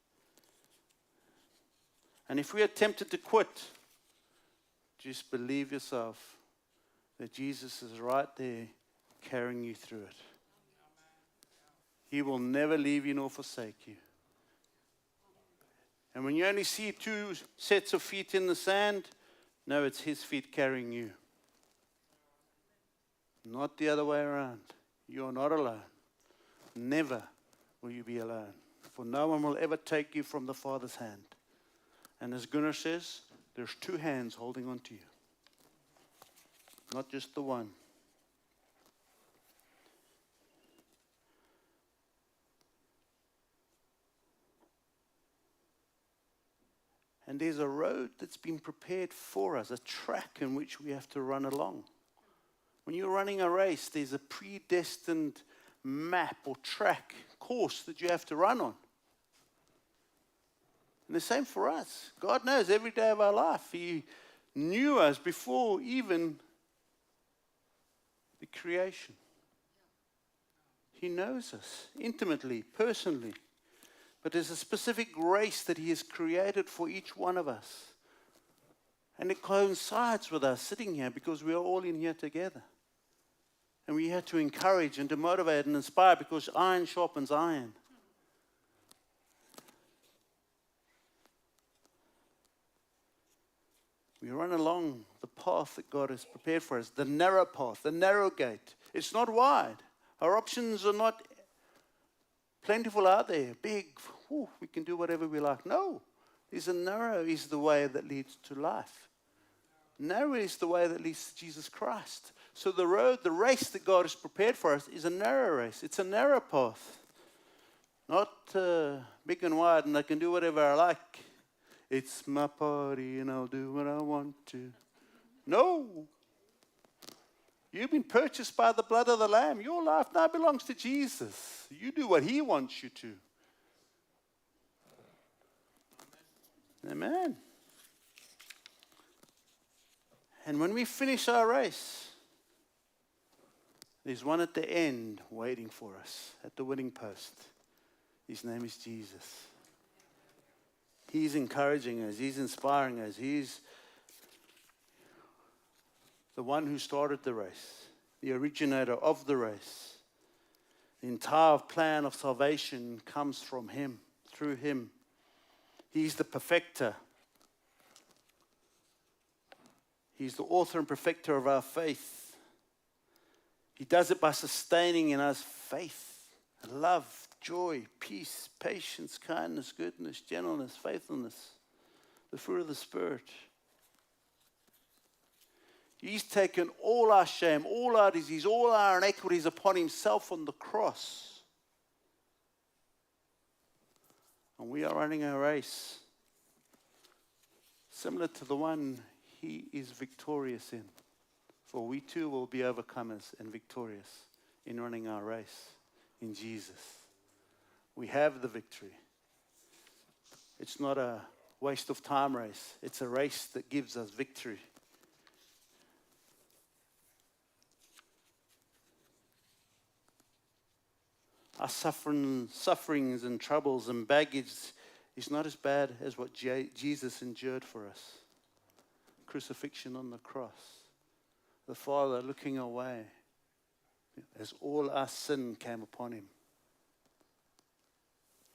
And if we are tempted to quit, just believe yourself that Jesus is right there carrying you through it. He will never leave you nor forsake you. And when you only see two sets of feet in the sand, no, it's his feet carrying you. Not the other way around. You're not alone. Never will you be alone. For no one will ever take you from the Father's hand. And as Gunnar says, there's two hands holding on to you. Not just the one. And there's a road that's been prepared for us, a track in which we have to run along. When you're running a race, there's a predestined map or track, course that you have to run on. And the same for us. God knows every day of our life. He knew us before even the creation. He knows us intimately, personally. But there's a specific grace that he has created for each one of us. And it coincides with us sitting here because we are all in here together. And we have to encourage and to motivate and inspire because iron sharpens iron. We run along the path that God has prepared for us, the narrow path, the narrow gate. It's not wide. Our options are not plentiful out there, big, we can do whatever we like. No, there's a narrow is the way that leads to life. Narrow is the way that leads to Jesus Christ. So the road, the race that God has prepared for us is a narrow race. It's a narrow path. Not big and wide and I can do whatever I like. It's my party and I'll do what I want to. No. You've been purchased by the blood of the Lamb. Your life now belongs to Jesus. You do what He wants you to. Amen. And when we finish our race, there's one at the end waiting for us at the winning post. His name is Jesus. He's encouraging us. He's inspiring us. He's the one who started the race, the originator of the race. The entire plan of salvation comes from Him, through Him. He's the perfecter. He's the author and perfecter of our faith. He does it by sustaining in us faith, love, joy, peace, patience, kindness, goodness, gentleness, faithfulness, the fruit of the Spirit. He's taken all our shame, all our disease, all our iniquities upon Himself on the cross. And we are running a race similar to the one He is victorious in. For we too will be overcomers and victorious in running our race in Jesus. We have the victory. It's not a waste of time race. It's a race that gives us victory. Our sufferings and troubles and baggage is not as bad as what Jesus endured for us. Crucifixion on the cross. The Father looking away as all our sin came upon Him.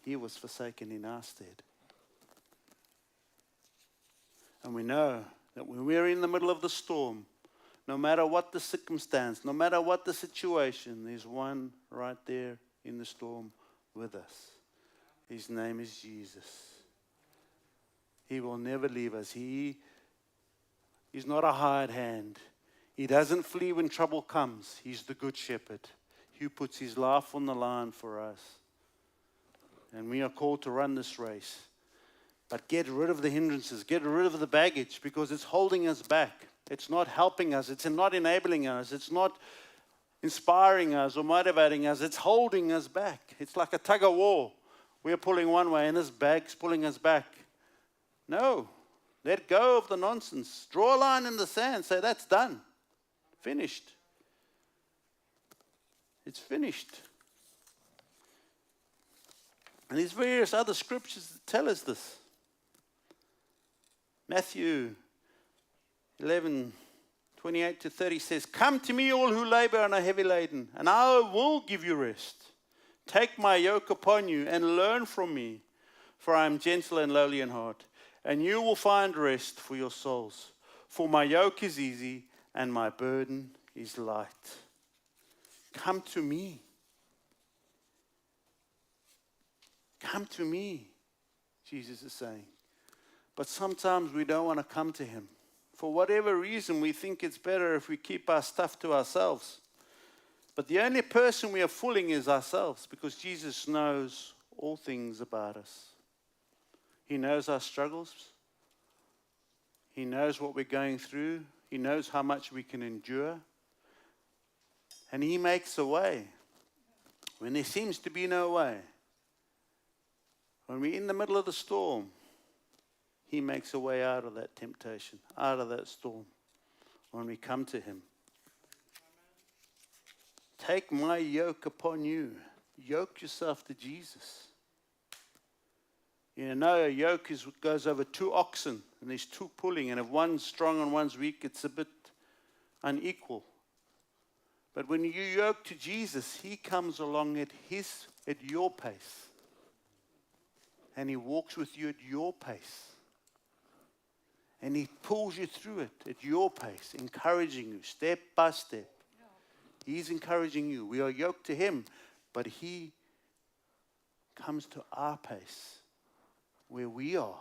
He was forsaken in our stead. And we know that when we're in the middle of the storm, no matter what the circumstance, no matter what the situation, there's one right there in the storm with us. His name is Jesus. He will never leave us. He is not a hired hand. He doesn't flee when trouble comes. He's the good shepherd who puts His life on the line for us. And we are called to run this race. But get rid of the hindrances. Get rid of the baggage because it's holding us back. It's not helping us. It's not enabling us. It's not inspiring us or motivating us. It's holding us back. It's like a tug of war. We're pulling one way and this bag's pulling us back. No. Let go of the nonsense. Draw a line in the sand. Say, that's done. Finished. It's finished. And there's various other scriptures that tell us this. Matthew 11:28-30 says, "Come to me all who labor and are heavy laden, and I will give you rest. Take my yoke upon you and learn from me, for I am gentle and lowly in heart, and you will find rest for your souls. For my yoke is easy and my burden is light." Come to me. Come to me, Jesus is saying. But sometimes we don't want to come to Him. For whatever reason, we think it's better if we keep our stuff to ourselves. But the only person we are fooling is ourselves, because Jesus knows all things about us. He knows our struggles. He knows what we're going through. He knows how much we can endure. And He makes a way when there seems to be no way. When we're in the middle of the storm, He makes a way out of that temptation, out of that storm, when we come to Him. Take my yoke upon you. Yoke yourself to Jesus. You know, a yoke goes over 2 oxen, and there's 2 pulling, and if one's strong and one's weak, it's a bit unequal. But when you yoke to Jesus, He comes along at your pace. And He walks with you at your pace. And He pulls you through it at your pace, encouraging you step by step. He's encouraging you. We are yoked to Him, but He comes to our pace, where we are,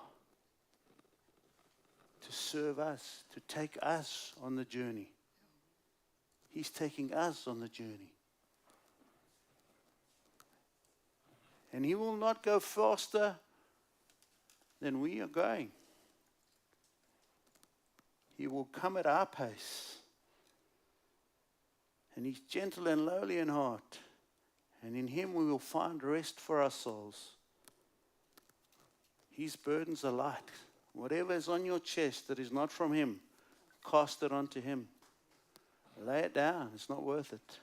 to serve us, to take us on the journey. He's taking us on the journey. And He will not go faster than we are going. He will come at our pace. And He's gentle and lowly in heart. And in Him we will find rest for our souls. His burdens are light. Whatever is on your chest that is not from Him, cast it onto Him. Lay it down. It's not worth it.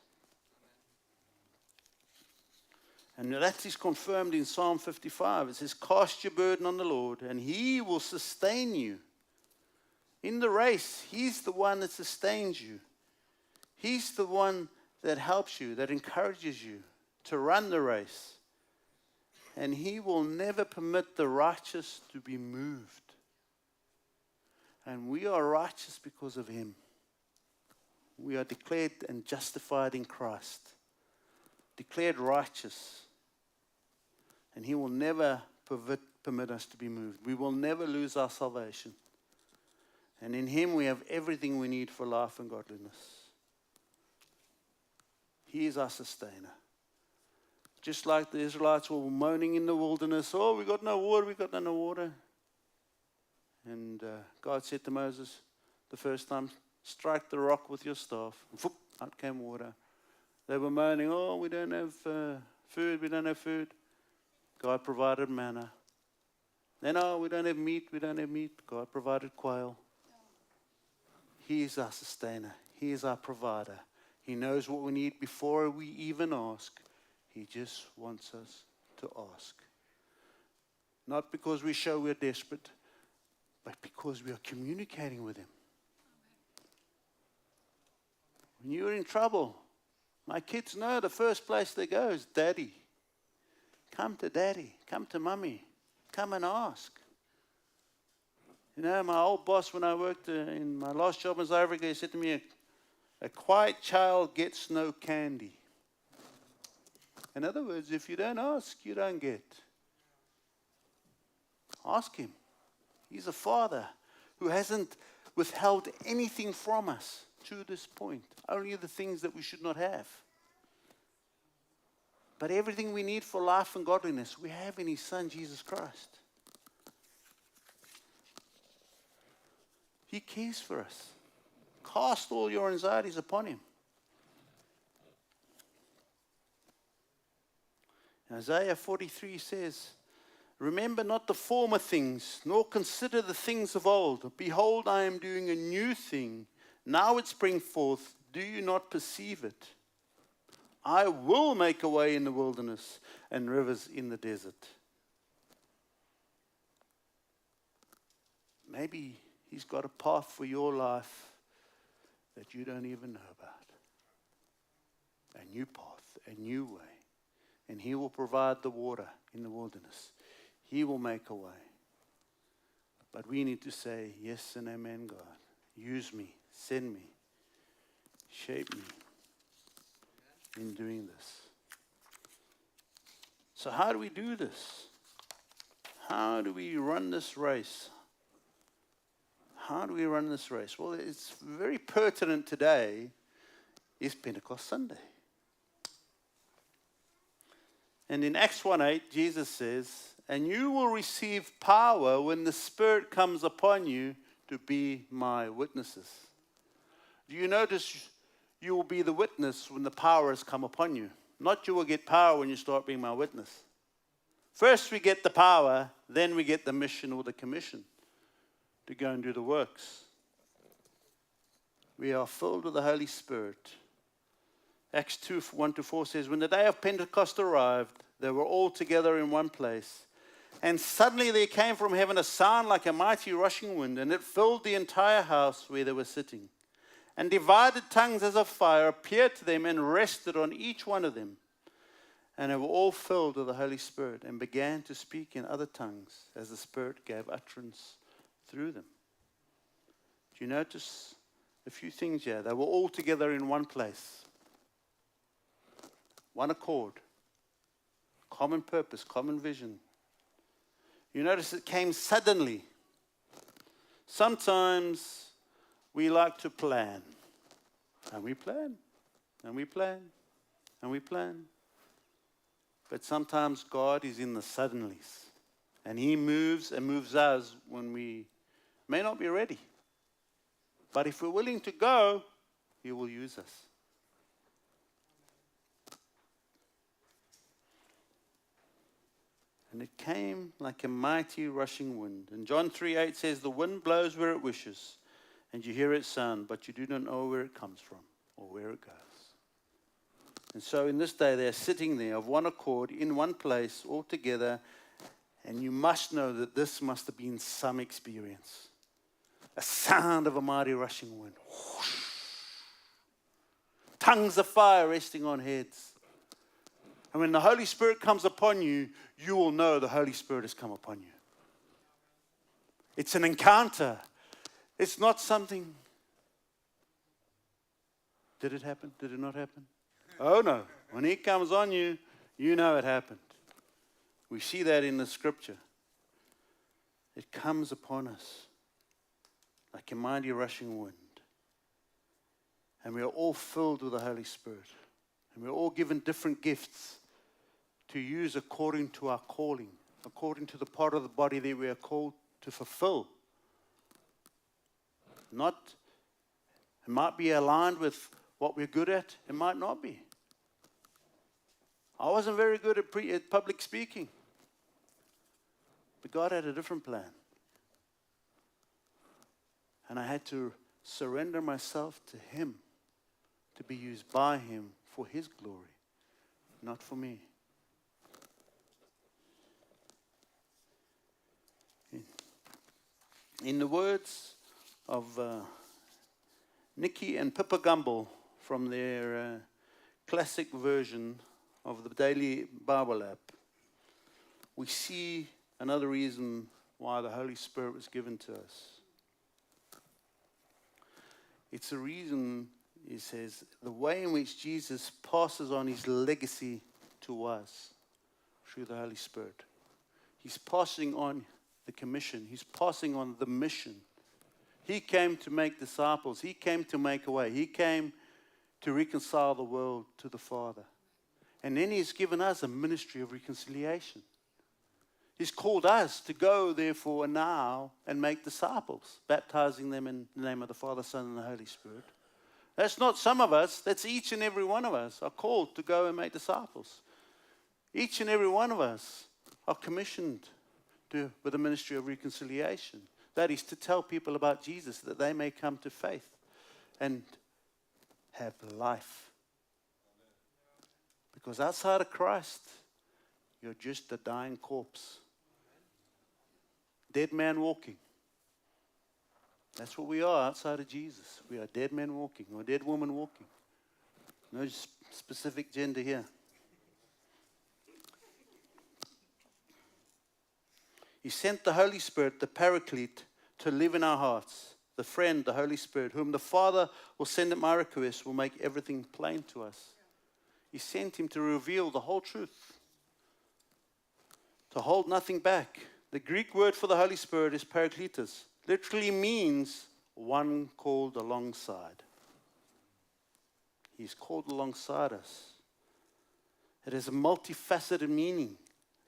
And that is confirmed in Psalm 55. It says, cast your burden on the Lord, and He will sustain you. In the race, He's the one that sustains you. He's the one that helps you, that encourages you to run the race. And He will never permit the righteous to be moved. And we are righteous because of Him. We are declared and justified in Christ. Declared righteous. And He will never permit us to be moved. We will never lose our salvation. And in Him we have everything we need for life and godliness. He is our sustainer. Just like the Israelites were moaning in the wilderness, oh, we got no water, we got no water. And God said to Moses the first time, strike the rock with your staff. And whoop, out came water. They were moaning, oh, we don't have food, we don't have food. God provided manna. Then, oh, we don't have meat, we don't have meat. God provided quail. He is our sustainer. He is our provider. He knows what we need before we even ask. He just wants us to ask. Not because we show we're desperate, but because we are communicating with Him. When you're in trouble, my kids know the first place they go is Daddy. Come to Daddy. Come to Mummy. Come and ask. You know, my old boss, when I worked in my last job in South Africa, he said to me, a quiet child gets no candy. In other words, if you don't ask, you don't get. Ask Him. He's a Father who hasn't withheld anything from us to this point. Only the things that we should not have. But everything we need for life and godliness, we have in His Son, Jesus Christ. He cares for us. Cast all your anxieties upon Him. Isaiah 43 says, remember not the former things, nor consider the things of old. Behold, I am doing a new thing. Now it springs forth. Do you not perceive it? I will make a way in the wilderness and rivers in the desert. Maybe He's got a path for your life that you don't even know about. A new path, a new way. And He will provide the water in the wilderness. He will make a way. But we need to say, yes and amen, God. Use me, send me, shape me in doing this. So how do we do this? How do we run this race? How do we run this race? Well, it's very pertinent today is Pentecost Sunday. And in Acts 1:8, Jesus says, and you will receive power when the Spirit comes upon you to be my witnesses. Do you notice you will be the witness when the power has come upon you? Not you will get power when you start being my witness. First we get the power, then we get the mission or the commission to go and do the works. We are filled with the Holy Spirit. Acts 2:1-4 says, when the day of Pentecost arrived, they were all together in one place. And suddenly there came from heaven a sound like a mighty rushing wind, and it filled the entire house where they were sitting. And divided tongues as of fire appeared to them and rested on each one of them. And they were all filled with the Holy Spirit and began to speak in other tongues as the Spirit gave utterance through them. Do you notice a few things here? They were all together in one place. One accord. common purpose, common vision. You notice it came suddenly. Sometimes we like to plan. And we plan. And we plan. And we plan. But sometimes God is in the suddenlies. And He moves and moves us when we may not be ready. But if we're willing to go, He will use us. And it came like a mighty rushing wind. And John 3:8 says, the wind blows where it wishes, and you hear its sound, but you do not know where it comes from or where it goes. And so in this day, they're sitting there of one accord in one place all together. And you must know that this must have been some experience. A sound of a mighty rushing wind. Whoosh. Tongues of fire resting on heads. And when the Holy Spirit comes upon you, you will know the Holy Spirit has come upon you. It's an encounter. It's not something. Did it happen? Did it not happen? Oh no. When He comes on you, you know it happened. We see that in the scripture. It comes upon us like a mighty rushing wind. And we are all filled with the Holy Spirit. And we're all given different gifts to use according to our calling, according to the part of the body that we are called to fulfill. It might be aligned with what we're good at. It might not be. I wasn't very good at public speaking. But God had a different plan. And I had to surrender myself to Him, to be used by Him for His glory, not for me. In the words of Nikki and Pippa Gumble from their classic version of the Daily Bible app, we see another reason why the Holy Spirit was given to us. It's a reason, he says, the way in which Jesus passes on His legacy to us through the Holy Spirit. He's passing on the commission. He's passing on the mission. He came to make disciples. He came to make a way. He came to reconcile the world to the Father. And then He's given us a ministry of reconciliation. He's called us to go, therefore, now and make disciples, baptizing them in the name of the Father, Son, and the Holy Spirit. That's not some of us. That's each and every one of us are called to go and make disciples. Each and every one of us are commissioned with a ministry of reconciliation. That is to tell people about Jesus, that they may come to faith and have life. Because outside of Christ, you're just a dying corpse. Dead man walking. That's what we are outside of Jesus. We are dead men walking, or dead woman walking. No specific gender here. He sent the Holy Spirit, the Paraclete, to live in our hearts. The friend, the Holy Spirit, whom the Father will send at my request, will make everything plain to us. He sent Him to reveal the whole truth, to hold nothing back. The Greek word for the Holy Spirit is Parakletos. Literally means one called alongside. He's called alongside us. It has a multifaceted meaning.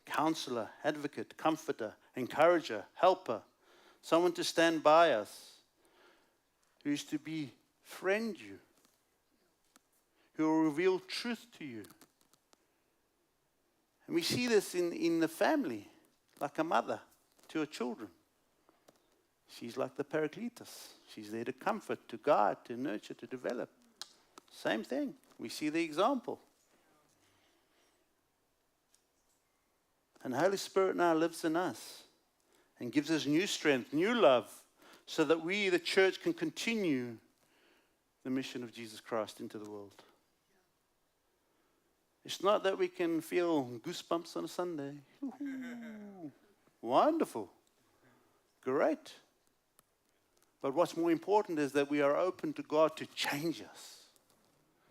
Counselor, advocate, comforter, encourager, helper. Someone to stand by us. Who is to befriend you. Who will reveal truth to you. And we see this in the family, like a mother to her children. She's like the Parakletos. She's there to comfort, to guide, to nurture, to develop. Same thing. We see the example. And the Holy Spirit now lives in us and gives us new strength, new love, so that we, the church, can continue the mission of Jesus Christ into the world. It's not that we can feel goosebumps on a Sunday. Wonderful. Great. But what's more important is that we are open to God to change us,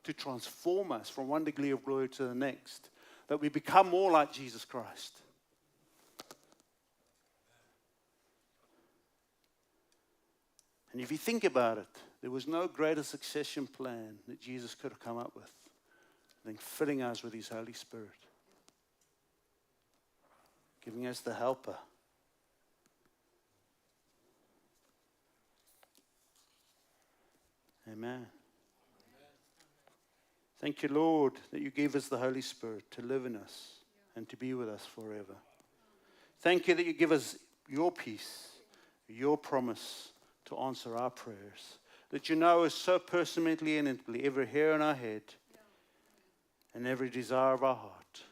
to transform us from one degree of glory to the next. that we become more like Jesus Christ. And if you think about it, there was no greater succession plan that Jesus could have come up with than filling us with his Holy Spirit, giving us the helper. Amen. Thank you, Lord, that you gave us the Holy Spirit to live in us and to be with us forever. Thank you that you give us your peace, your promise to answer our prayers, that you know us so personally and intimately, every hair on our head and every desire of our heart.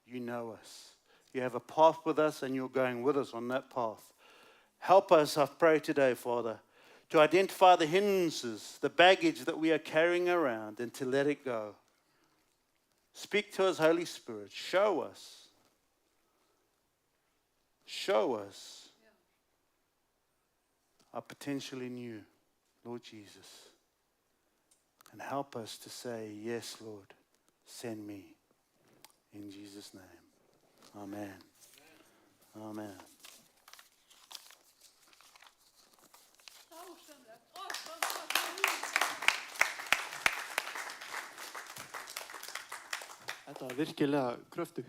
You know us. You have a path with us and you're going with us on that path. Help us, I pray today, Father, to identify the hindrances, the baggage that we are carrying around, and to let it go. Speak to us, Holy Spirit. Show us. Show us our potential in you, Lord Jesus. And help us to say, yes, Lord, send me. In Jesus' name. Amen. Amen. Þetta var virkilega kröftugt.